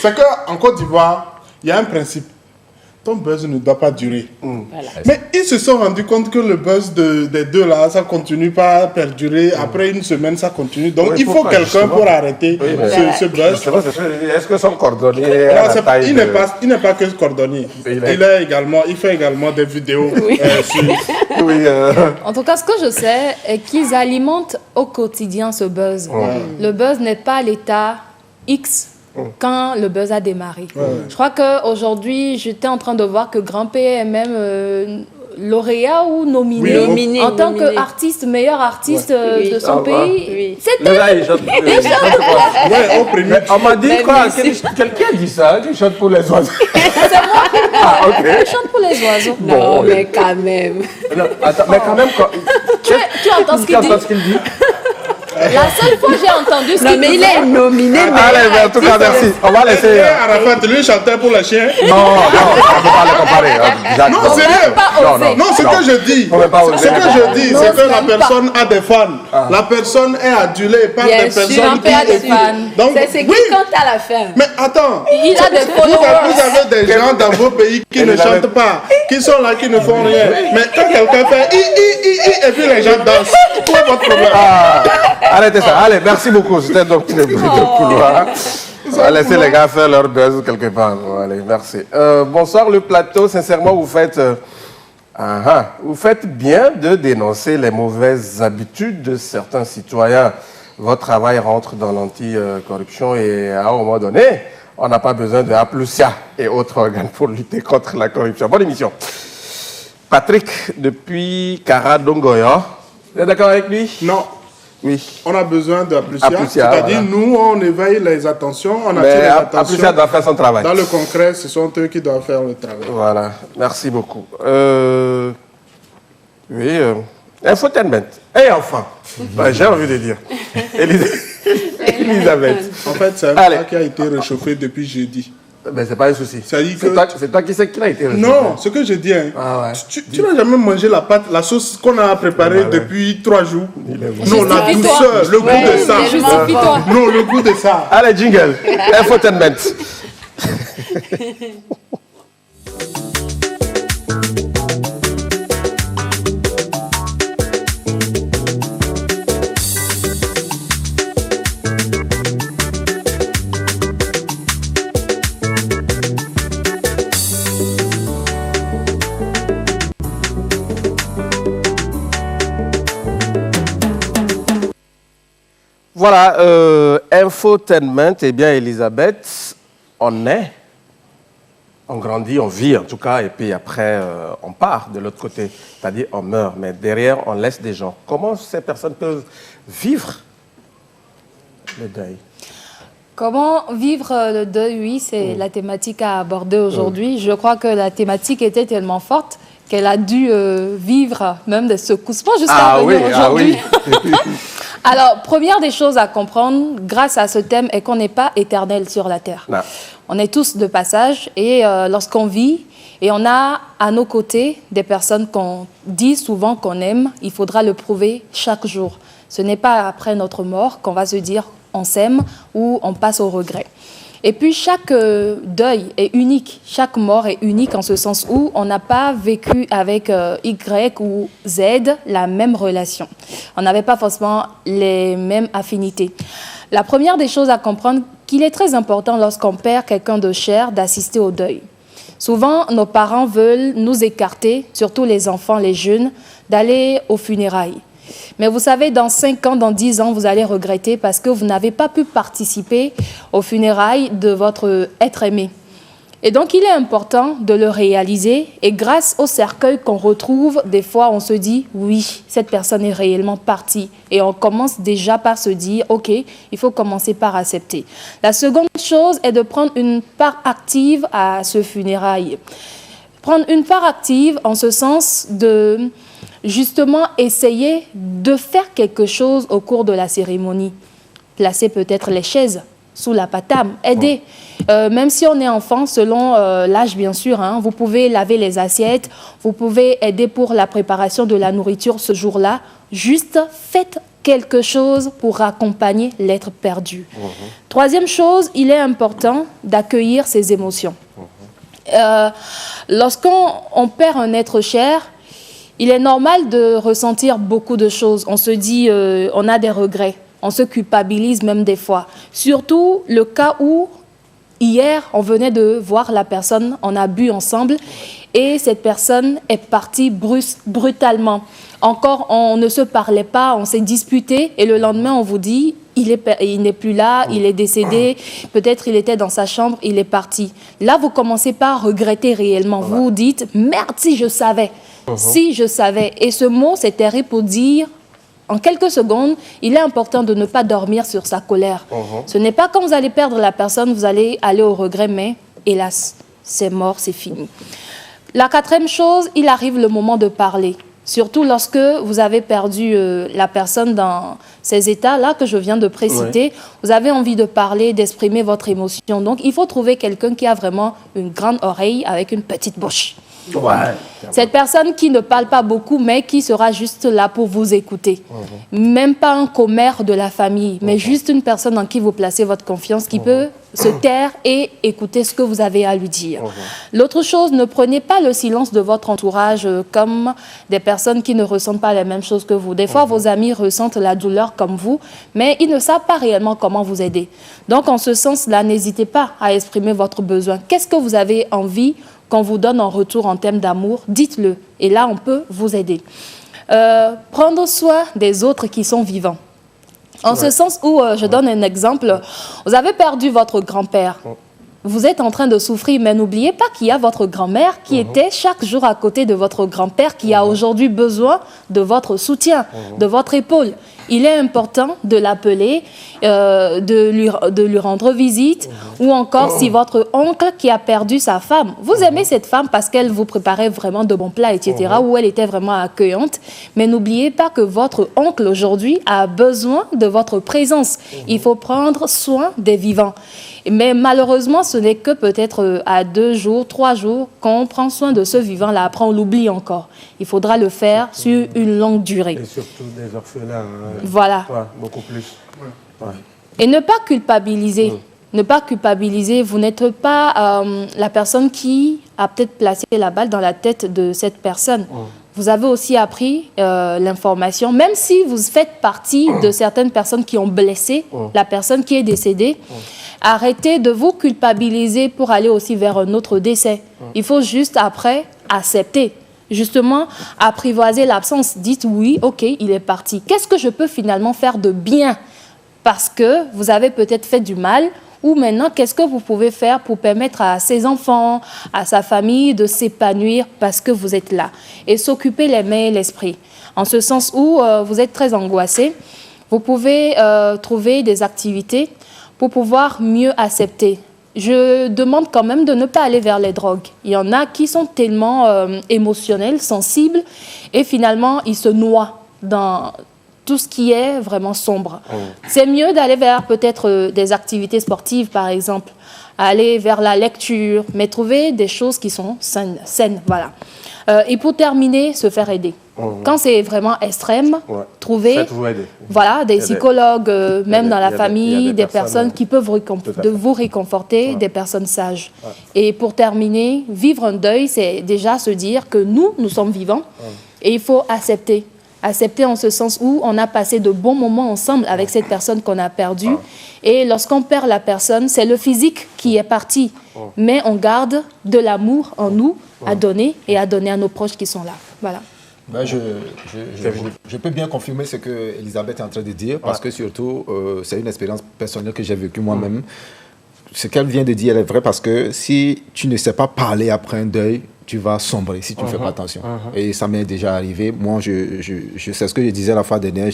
c'est qu'en Côte d'Ivoire, il y a un principe. Ton buzz ne doit pas durer. Voilà. Mais ils se sont rendus compte que le buzz des deux là, ça continue pas à perdurer. Après une semaine, ça continue. Donc il faut quelqu'un pour arrêter ce buzz. Est-ce que son cordonnier il n'est pas que cordonnier. Il fait également des vidéos. En tout cas, ce que je sais est qu'ils alimentent au quotidien ce buzz. Le buzz n'est pas à l'état X quand le buzz a démarré. Je crois qu'aujourd'hui, j'étais en train de voir que Grand P est même lauréat ou nominé en tant qu'artiste, meilleur artiste de son pays. C'était... On m'a dit quoi? Quelqu'un dit ça, tu chantes pour les oiseaux. C'est moi. Je chante pour les oiseaux. Non, mais quand même. Attends, mais quand même... Tu entends ce qu'il dit? La seule fois que j'ai entendu ce qu'il disait... il est nominé. Allez, en tout cas, merci. On va laisser... Arafat, lui, chantait pour les chiens. Non, on ne peut pas les comparer. Non, sérieux. Non, ce que je dis, c'est que la personne a des fans. La personne est adulée par des personnes qui écoutent. C'est ce qui compte à la fin. Mais attends, il a des followers. Vous avez des gens dans vos pays qui ne chantent pas, qui sont là, qui ne font rien. Mais quand quelqu'un fait et puis les gens dansent, où est votre problème? Arrêtez ça. Allez, merci beaucoup. C'était donc le bruit de couloir. On va laisser les gars faire leur buzz quelque part. Allez, merci. Bonsoir le plateau. Sincèrement, vous faites bien de dénoncer les mauvaises habitudes de certains citoyens. Votre travail rentre dans l'anti-corruption et à un moment donné, on n'a pas besoin de Aplusia et autres organes pour lutter contre la corruption. Bonne émission. Patrick, depuis Karadongoya, vous êtes d'accord avec lui? Non. Oui. On a besoin de Aplusia. C'est-à-dire, nous, on éveille les attentions, on attire les attentions. Aplusia doit faire son travail. Dans le concret, ce sont eux qui doivent faire le travail. Voilà. Merci beaucoup. Infotainment. Et enfin, j'ai envie de dire. Elisabeth. En fait, c'est un plat qui a été réchauffé depuis jeudi. Mais c'est pas un souci. C'est toi qui sais qu'il a été réchauffé. Non, ce que je dis. Tu n'as jamais mangé la sauce qu'on a préparée depuis 3 jours. Non, la douceur, le goût de ça. Non, le goût de ça. Allez, jingle. Infotainment. Voilà, infotainment, eh bien Elisabeth, on est On grandit, on vit en tout cas, et puis après, on part de l'autre côté. C'est-à-dire, on meurt, mais derrière, on laisse des gens. Comment ces personnes peuvent vivre le deuil? Comment vivre le deuil, oui, c'est la thématique à aborder aujourd'hui. Je crois que la thématique était tellement forte qu'elle a dû vivre même des secoussements jusqu'à venir aujourd'hui. Oui. Alors, première des choses à comprendre grâce à ce thème est qu'on n'est pas éternel sur la terre. Non. On est tous de passage et lorsqu'on vit et on a à nos côtés des personnes qu'on dit souvent qu'on aime, il faudra le prouver chaque jour. Ce n'est pas après notre mort qu'on va se dire on s'aime ou on passe au regret. Et puis chaque deuil est unique, chaque mort est unique en ce sens où on n'a pas vécu avec Y ou Z la même relation. On n'avait pas forcément les mêmes affinités. La première des choses à comprendre, qu'il est très important lorsqu'on perd quelqu'un de cher d'assister au deuil. Souvent, nos parents veulent nous écarter, surtout les enfants, les jeunes, d'aller aux funérailles. Mais vous savez, dans 5 ans, dans 10 ans, vous allez regretter parce que vous n'avez pas pu participer aux funérailles de votre être aimé. Et donc, il est important de le réaliser. Et grâce au cercueil qu'on retrouve, des fois, on se dit, oui, cette personne est réellement partie. Et on commence déjà par se dire, OK, il faut commencer par accepter. La seconde chose est de prendre une part active à ce funérailles. Prendre une part active en ce sens de justement essayer de faire quelque chose au cours de la cérémonie. Placer peut-être les chaises sous la patame, aider. Même si on est enfant, selon l'âge bien sûr, hein, vous pouvez laver les assiettes, vous pouvez aider pour la préparation de la nourriture ce jour-là. Juste faites quelque chose pour accompagner l'être perdu. Troisième chose, il est important d'accueillir ses émotions. Lorsqu'on perd un être cher, il est normal de ressentir beaucoup de choses. On se dit, on a des regrets. On se culpabilise même des fois. Surtout le cas où, hier, on venait de voir la personne, on a bu ensemble et cette personne est partie brutalement. Encore, on ne se parlait pas, on s'est disputé et le lendemain, on vous dit, il n'est plus là, il est décédé, peut-être il était dans sa chambre, il est parti. Là, vous commencez par regretter réellement. Vous vous dites, merde, si je savais. Si je savais. Et ce mot, c'est terrible pour dire, en quelques secondes, il est important de ne pas dormir sur sa colère. Ce n'est pas quand vous allez perdre la personne, vous allez aller au regret, mais hélas, c'est mort, c'est fini. La quatrième chose, il arrive le moment de parler. Surtout lorsque vous avez perdu la personne dans ces états-là que je viens de préciter, vous avez envie de parler, d'exprimer votre émotion. Donc, il faut trouver quelqu'un qui a vraiment une grande oreille avec une petite bouche. Cette personne qui ne parle pas beaucoup, mais qui sera juste là pour vous écouter. Même pas un commère de la famille, mais juste une personne en qui vous placez votre confiance, qui peut se taire et écouter ce que vous avez à lui dire. L'autre chose, ne prenez pas le silence de votre entourage comme des personnes qui ne ressentent pas les mêmes choses que vous. Des fois, vos amis ressentent la douleur comme vous, mais ils ne savent pas réellement comment vous aider. Donc, en ce sens-là, n'hésitez pas à exprimer votre besoin. Qu'est-ce que vous avez envie qu'on vous donne en retour en termes d'amour? Dites-le. Et là, on peut vous aider. Prendre soin des autres qui sont vivants. En ce sens où, je donne un exemple, vous avez perdu votre grand-père. Vous êtes en train de souffrir, mais n'oubliez pas qu'il y a votre grand-mère qui était chaque jour à côté de votre grand-père, qui a aujourd'hui besoin de votre soutien, de votre épaule. Il est important de l'appeler, de lui rendre visite, ou encore si votre oncle qui a perdu sa femme, vous aimez cette femme parce qu'elle vous préparait vraiment de bons plats, etc., ou elle était vraiment accueillante, mais n'oubliez pas que votre oncle aujourd'hui a besoin de votre présence. Il faut prendre soin des vivants. Mais malheureusement, ce n'est que peut-être à 2 jours, 3 jours qu'on prend soin de ce vivant-là. Après, on l'oublie encore. Il faudra le faire sur une longue durée. Et surtout des orphelins. Voilà. Ouais, beaucoup plus. Et ne pas culpabiliser. Ne pas culpabiliser. Vous n'êtes pas la personne qui a peut-être placé la balle dans la tête de cette personne. Vous avez aussi appris l'information, même si vous faites partie de certaines personnes qui ont blessé la personne qui est décédée, arrêtez de vous culpabiliser pour aller aussi vers un autre décès. Il faut juste après accepter, justement apprivoiser l'absence. Dites oui, ok, il est parti. Qu'est-ce que je peux finalement faire de bien? Parce que vous avez peut-être fait du mal Ou maintenant, qu'est-ce que vous pouvez faire pour permettre à ses enfants, à sa famille de s'épanouir parce que vous êtes là. Et s'occuper les mains et l'esprit. En ce sens où vous êtes très angoissé, vous pouvez trouver des activités pour pouvoir mieux accepter. Je demande quand même de ne pas aller vers les drogues. Il y en a qui sont tellement émotionnels, sensibles, et finalement, ils se noient dans tout ce qui est vraiment sombre. C'est mieux d'aller vers peut-être des activités sportives, par exemple, aller vers la lecture, mais trouver des choses qui sont saines, voilà. Et pour terminer, se faire aider. Quand c'est vraiment extrême, trouver voilà, des psychologues, même dans la famille, des personnes qui peuvent vous réconforter, des personnes sages. Et pour terminer, vivre un deuil, c'est déjà se dire que nous sommes vivants et il faut accepter. Accepter en ce sens où on a passé de bons moments ensemble avec cette personne qu'on a perdue. Et lorsqu'on perd la personne, c'est le physique qui est parti. Mais on garde de l'amour en nous à donner et à donner à nos proches qui sont là. Voilà. Ben je peux bien confirmer ce que Elisabeth est en train de dire, parce que surtout, c'est une expérience personnelle que j'ai vécue moi-même. Ce qu'elle vient de dire, elle est vraie, parce que si tu ne sais pas parler après un deuil, tu vas sombrer si tu ne fais pas attention. Et ça m'est déjà arrivé. Moi, je sais ce que je disais la fois dernière.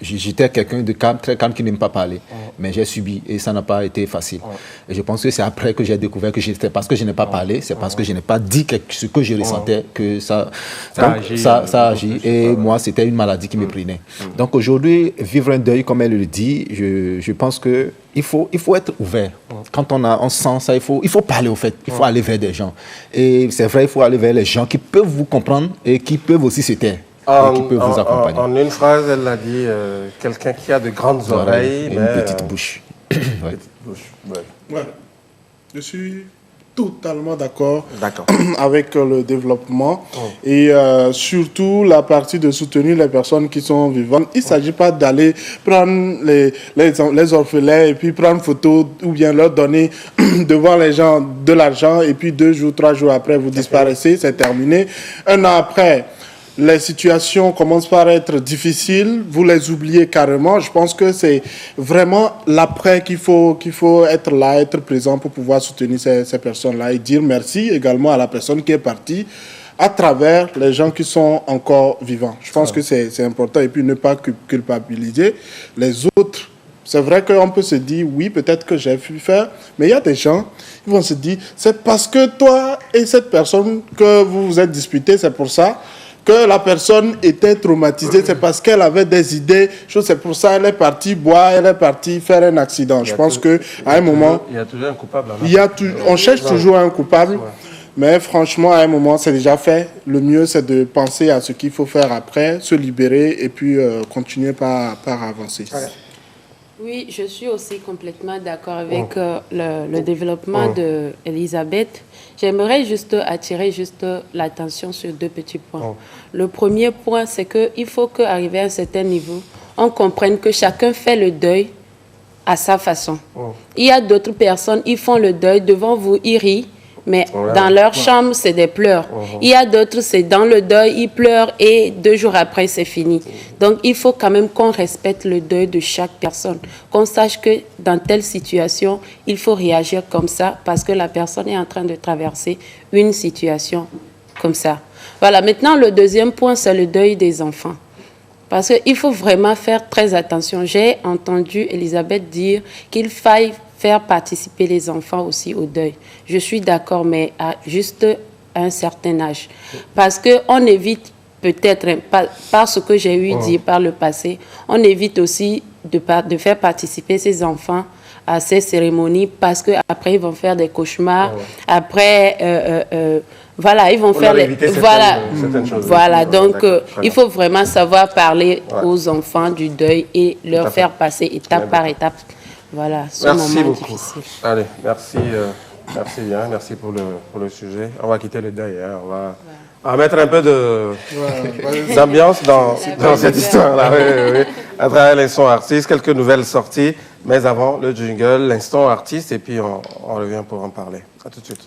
J'étais quelqu'un de calme, très calme, qui n'aime pas parler. Mais j'ai subi et ça n'a pas été facile. Et je pense que c'est après que j'ai découvert que c'est parce que je n'ai pas parlé, c'est parce que je n'ai pas dit ce que je ressentais que ça agit. Et moi, c'était une maladie qui me prenait. Donc aujourd'hui, vivre un deuil, comme elle le dit, je pense que il faut être ouvert. Quand on sent ça, il faut parler au fait. Il faut aller vers des gens. Et c'est vrai, il faut aller vers les gens qui peuvent vous comprendre et qui peuvent aussi se taire. Et qui peuvent vous accompagner. En une phrase, elle a dit quelqu'un qui a de grandes oreilles. Et une petite bouche. Petite bouche. Ouais. Je suis totalement d'accord avec le développement et surtout la partie de soutenir les personnes qui sont vivantes. Il ne s'agit pas d'aller prendre les orphelins et puis prendre photo ou bien leur donner devant les gens de l'argent et puis 2 jours, 3 jours après, vous disparaissez, c'est terminé. 1 an après, les situations commencent par être difficiles, vous les oubliez carrément. Je pense que c'est vraiment l'après qu'il faut être là, être présent pour pouvoir soutenir ces personnes-là et dire merci également à la personne qui est partie à travers les gens qui sont encore vivants. Je pense que c'est important et puis ne pas culpabiliser les autres. C'est vrai qu'on peut se dire, oui, peut-être que j'ai pu faire, mais il y a des gens qui vont se dire, c'est parce que toi et cette personne que vous vous êtes disputés, c'est pour ça que la personne était traumatisée, c'est parce qu'elle avait des idées, c'est pour ça qu'elle est partie boire, elle est partie faire un accident. Je pense qu'à un moment... Il y a toujours un coupable. On cherche toujours un coupable, mais franchement, à un moment, c'est déjà fait. Le mieux, c'est de penser à ce qu'il faut faire après, se libérer et puis continuer par avancer. Oui, je suis aussi complètement d'accord avec le développement d'Elisabeth. J'aimerais juste attirer l'attention sur 2 petits points. Le premier point, c'est qu'il faut qu'arriver à un certain niveau, on comprenne que chacun fait le deuil à sa façon. Il y a d'autres personnes, ils font le deuil devant vous, ils rient, mais dans leur chambre, c'est des pleurs. Il y a d'autres, c'est dans le deuil, ils pleurent et 2 jours après, c'est fini. Donc, il faut quand même qu'on respecte le deuil de chaque personne, qu'on sache que dans telle situation, il faut réagir comme ça parce que la personne est en train de traverser une situation comme ça. Voilà, maintenant, le deuxième point, c'est le deuil des enfants. Parce qu'il faut vraiment faire très attention. J'ai entendu Elisabeth dire qu'il faille faire participer les enfants aussi au deuil. Je suis d'accord, mais à juste un certain âge. Parce qu'on évite peut-être, par ce que j'ai eu dit par le passé, on évite aussi de faire participer ces enfants à ces cérémonies parce qu'après, ils vont faire des cauchemars. Après, voilà, ils vont faire certaines choses. Voilà, donc il faut vraiment savoir parler aux enfants du deuil et leur faire passer étape par étape. Voilà, merci beaucoup. Difficile. Allez, merci bien, merci pour le sujet. On va quitter le deuil, hein. On va mettre un peu d'ambiance dans cette histoire-là. Oui. À travers l'instant artiste, quelques nouvelles sorties, mais avant le jingle, l'instant artiste, et puis on revient pour en parler. À tout de suite.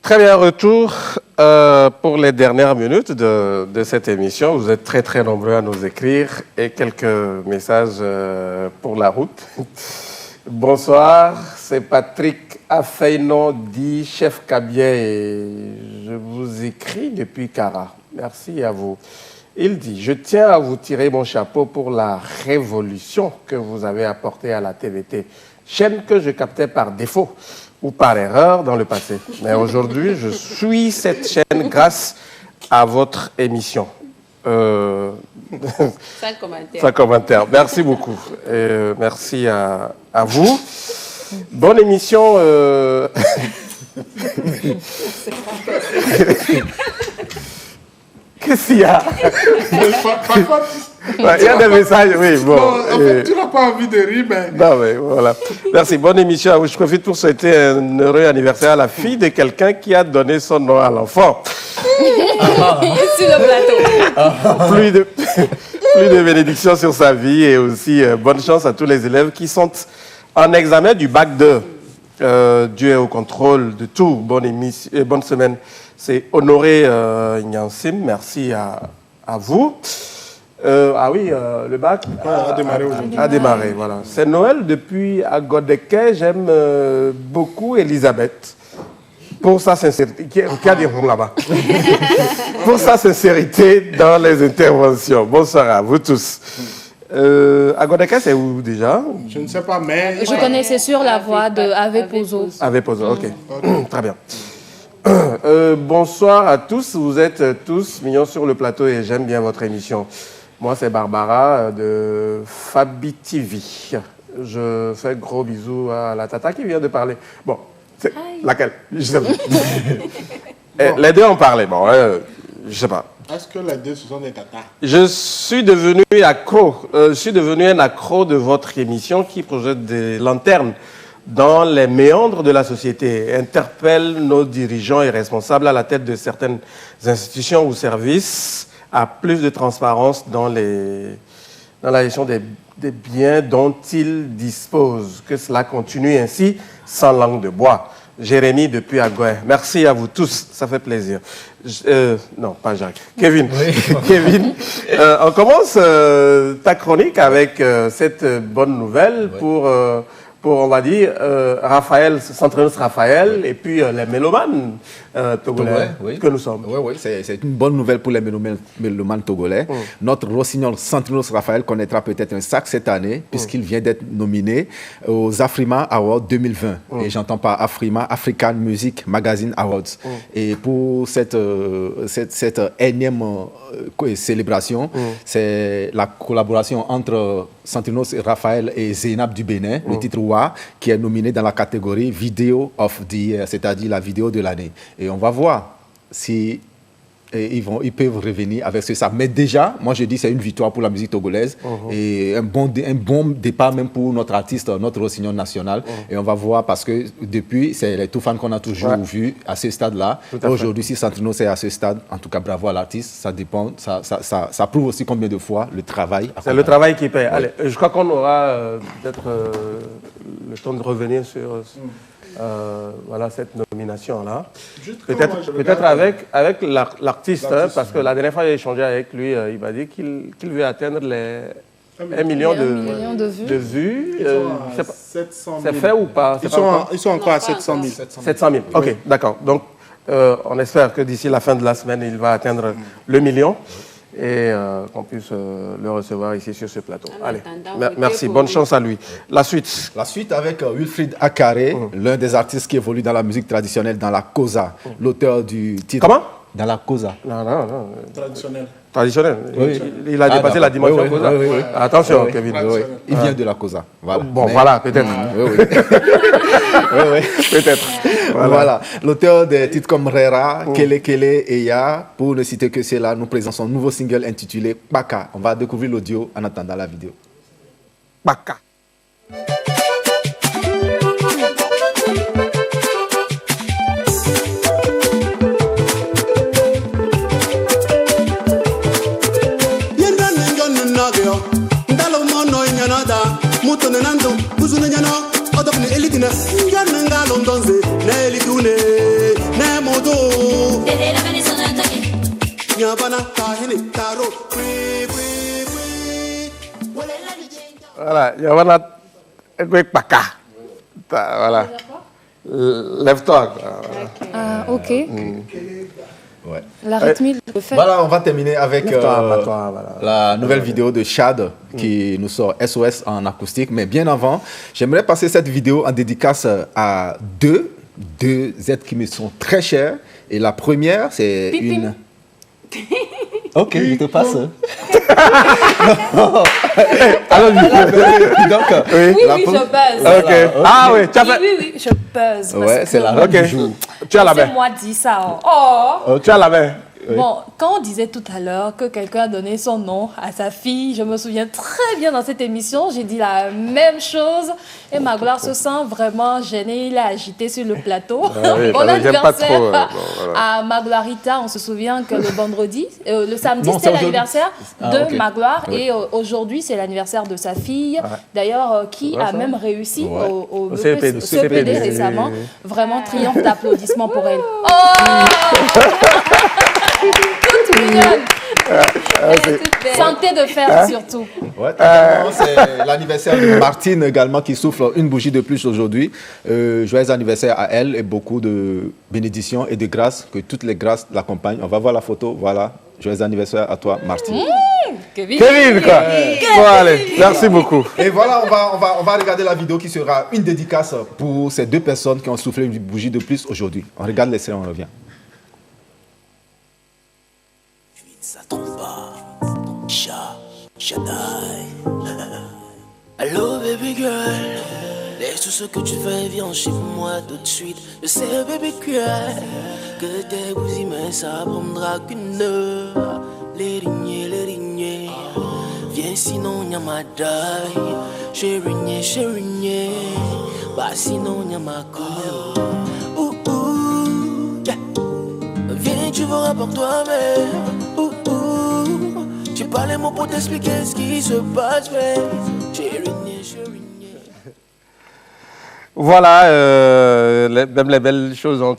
Très bien, retour pour les dernières minutes de cette émission. Vous êtes très très nombreux à nous écrire et quelques messages pour la route. Bonsoir, c'est Patrick Afeino, dit Chef Cabier, et je vous écris depuis Cara. Merci à vous. Il dit, je tiens à vous tirer mon chapeau pour la révolution que vous avez apportée à la TVT, chaîne que je captais par défaut ou par erreur dans le passé. Mais aujourd'hui, je suis cette chaîne grâce à votre émission. Sans commentaire. Merci beaucoup. Merci à vous. Bonne émission. Qu'est-ce qu'il y a? Il y a des messages, oui. Bon, en fait, tu n'as pas envie de rire, mais... Non, mais voilà. Merci. Bonne émission à vous. Je profite pour souhaiter un heureux anniversaire à la fille de quelqu'un qui a donné son nom à l'enfant. Sur le plateau. Plus de bénédictions sur sa vie et aussi bonne chance à tous les élèves qui sont en examen du bac 2. Dieu est au contrôle de tout. Bonne semaine. C'est Honoré Nyansim. Merci à vous. Ah oui, le bac a démarré aujourd'hui. A démarré, voilà. C'est Noël depuis Agodeke. J'aime beaucoup Elisabeth. Pour sa sincérité, qui a dit là-bas. Pour sa sincérité dans les interventions. Bonsoir à vous tous. Agodeke, c'est où déjà? Je ne sais pas, mais... Je connaissais sur la voix de Ave Pozo. Ave Pozo, ok. Très bien. Bonsoir à tous. Vous êtes tous mignons sur le plateau et j'aime bien votre émission. Moi, c'est Barbara de Fabi TV. Je fais gros bisous à la tata qui vient de parler. Bon. Laquelle? Je sais pas. Les deux ont parlé. Bon, je sais pas. Est-ce que les deux, ce sont des tatas? Je suis devenu accro. Je suis devenu un accro de votre émission qui projette des lanternes dans les méandres de la société, interpelle nos dirigeants et responsables à la tête de certaines institutions ou services à plus de transparence dans la gestion des biens dont ils disposent. Que cela continue ainsi, sans langue de bois. Jérémy depuis Agouin. Merci à vous tous, ça fait plaisir. Non, pas Jacques. Kevin. Oui. Kevin, on commence ta chronique avec cette bonne nouvelle pour, on va dire, Raphaël, Centrenos Raphaël, et puis les mélomanes togolais que nous sommes. Oui, c'est une bonne nouvelle pour les mélomanes togolais. Notre rossignol Centrenos Raphaël connaîtra peut-être un sac cette année, puisqu'il vient d'être nominé aux Afrima Awards 2020. Et j'entends pas Afrima, African Music Magazine Awards. Et pour cette énième célébration, c'est la collaboration entre Centrenos Raphaël et Zeynab du Bénin, le titre Wa, qui est nominé dans la catégorie Video of the Year, c'est-à-dire la vidéo de l'année. Et on va voir si ils peuvent revenir avec ça. Mais déjà, moi je dis c'est une victoire pour la musique togolaise et un bon départ même pour notre artiste, notre rossignol national. Et on va voir parce que depuis, c'est les tout fans qu'on a toujours vu à ce stade-là. Aujourd'hui, si Centrenos est à ce stade, en tout cas bravo à l'artiste, ça dépend, ça prouve aussi combien de fois le travail. C'est le travail qui paye. Allez, je crois qu'on aura peut-être le temps de revenir sur... voilà cette nomination-là. Peut-être avec l'artiste, parce que la dernière fois j'ai échangé avec lui, il m'a dit qu'il veut atteindre les 1 million de vues. C'est fait ou pas? Ils sont encore à 700 000. 700 000, ok, d'accord. Donc on espère que d'ici la fin de la semaine, il va atteindre le million. Et qu'on puisse le recevoir ici sur ce plateau. Allez, merci, bonne chance à lui. La suite. La suite avec Wilfried Akare, l'un des artistes qui évolue dans la musique traditionnelle, dans la Kosa, l'auteur du titre... Comment? Dans la Kosa. Non. Traditionnel. Oui. Il a dépassé la dimension Kosa. Oui. Attention, Kevin. Il vient de la Kosa. Voilà. Bon, voilà, peut-être. Peut-être. Voilà. L'auteur des titres comme Rera, Kele Kele et Ya, pour ne citer que cela, nous présentons son nouveau single intitulé Baka. On va découvrir l'audio en attendant la vidéo. Baka. Mutonenando, Buzunano, Odopne Elitina, Yananga Londonze, Nelitune, Nemo Voilà, Yavana Paka. Voilà. Lève-toi. Ah, ok. Ouais. La rythmique, le fait. Voilà, on va terminer avec la nouvelle vidéo de Chad qui nous sort SOS en acoustique. Mais bien avant, j'aimerais passer cette vidéo en dédicace à deux êtres qui me sont très chers. Et la première, c'est une... Ok, je te passe. Alors, donc, oui, je buzz. Okay. Ah oui, tu as fait... Oui, je buzz. Ouais, c'est la règle du jour. Tu as la main. C'est moi dit ça. Oh. Tu as la main. Oui. Bon, quand on disait tout à l'heure que quelqu'un a donné son nom à sa fille, je me souviens très bien dans cette émission, j'ai dit la même chose et Magloire se sent vraiment gêné, il est agité sur le plateau. Ah oui, bon anniversaire pas trop, voilà. à Magloirita, on se souvient que le vendredi, le samedi c'était l'anniversaire de Magloire et aujourd'hui c'est l'anniversaire de sa fille, d'ailleurs qui a même réussi au CPD récemment. Vraiment triomphe d'applaudissements pour elle. Toute mignonne. Santé de fer surtout. Ouais, c'est l'anniversaire de Martine également qui souffle une bougie de plus aujourd'hui. Joyeux anniversaire à elle et beaucoup de bénédictions et de grâces, que toutes les grâces l'accompagnent. On va voir la photo, voilà. Joyeux anniversaire à toi, Martine. Kevin, quoi. Bon, allez, merci beaucoup. Et voilà, on va regarder la vidéo qui sera une dédicace pour ces deux personnes qui ont soufflé une bougie de plus aujourd'hui. On regarde l'extrait, on revient. Shaddai. Allô baby girl, laisse tout ce que tu fais, viens chez moi tout de suite. Je sais baby girl que tes bousilles mais ça prendra qu'une heure. Les lignées, viens sinon y'a ma daille. Chérie, bah sinon y'a ma couleur. Yeah. Viens tu verras par toi-même. J'ai pas les mots pour t'expliquer ce qui se passe, mais chérie. Voilà, même les belles choses ont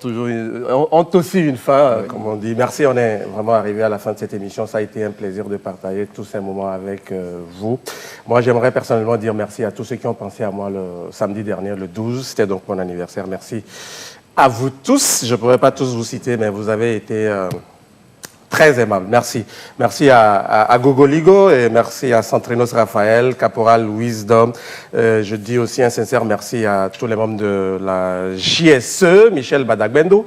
aussi une fin, comme on dit. Merci, on est vraiment arrivé à la fin de cette émission. Ça a été un plaisir de partager tous ces moments avec vous. Moi, j'aimerais personnellement dire merci à tous ceux qui ont pensé à moi le samedi dernier, le 12. C'était donc mon anniversaire. Merci à vous tous. Je ne pourrais pas tous vous citer, mais vous avez été... très aimable, merci. Merci à Gogoligo et merci à Centrinos Raphaël, Caporal Wisdom. Je dis aussi un sincère merci à tous les membres de la JSE, Michel Badagbendo,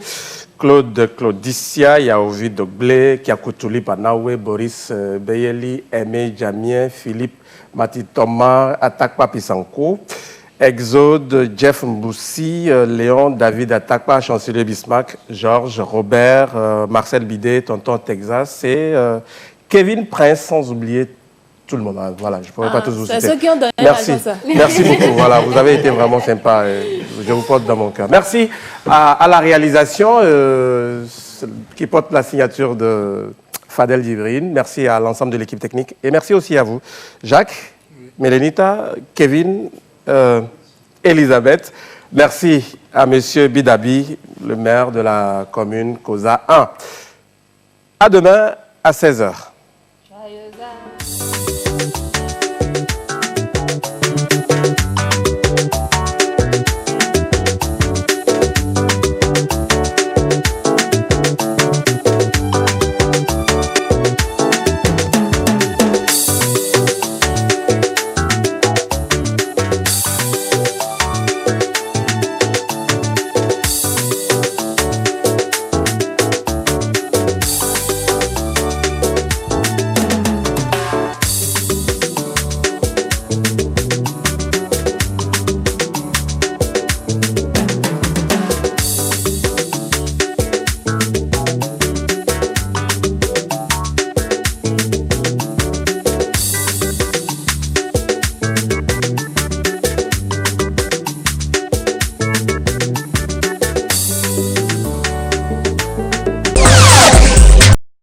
Claude Claudicia, Yaovid Dogblé, Kiakoutuli Panawe, Boris Beyeli, Aimé Jamien, Philippe Matitoma, Atakpa Pisanko, Exode, Jeff Mboussi, Léon, David Atakpa, Chancelier Bismarck, Georges, Robert, Marcel Bidet, Tonton Texas et Kevin Prince, sans oublier tout le monde. Voilà, je ne pourrais pas tous vous citer. C'est ceux qui ont donné merci. Merci beaucoup. Voilà, vous avez été vraiment sympa. Je vous porte dans mon cœur. Merci à la réalisation qui porte la signature de Fadel Djibrine. Merci à l'ensemble de l'équipe technique. Et merci aussi à vous, Jacques, Mélénita, Kevin, Elisabeth. Merci à M. Bidabi, le maire de la commune Kosa 1. À demain à 16h.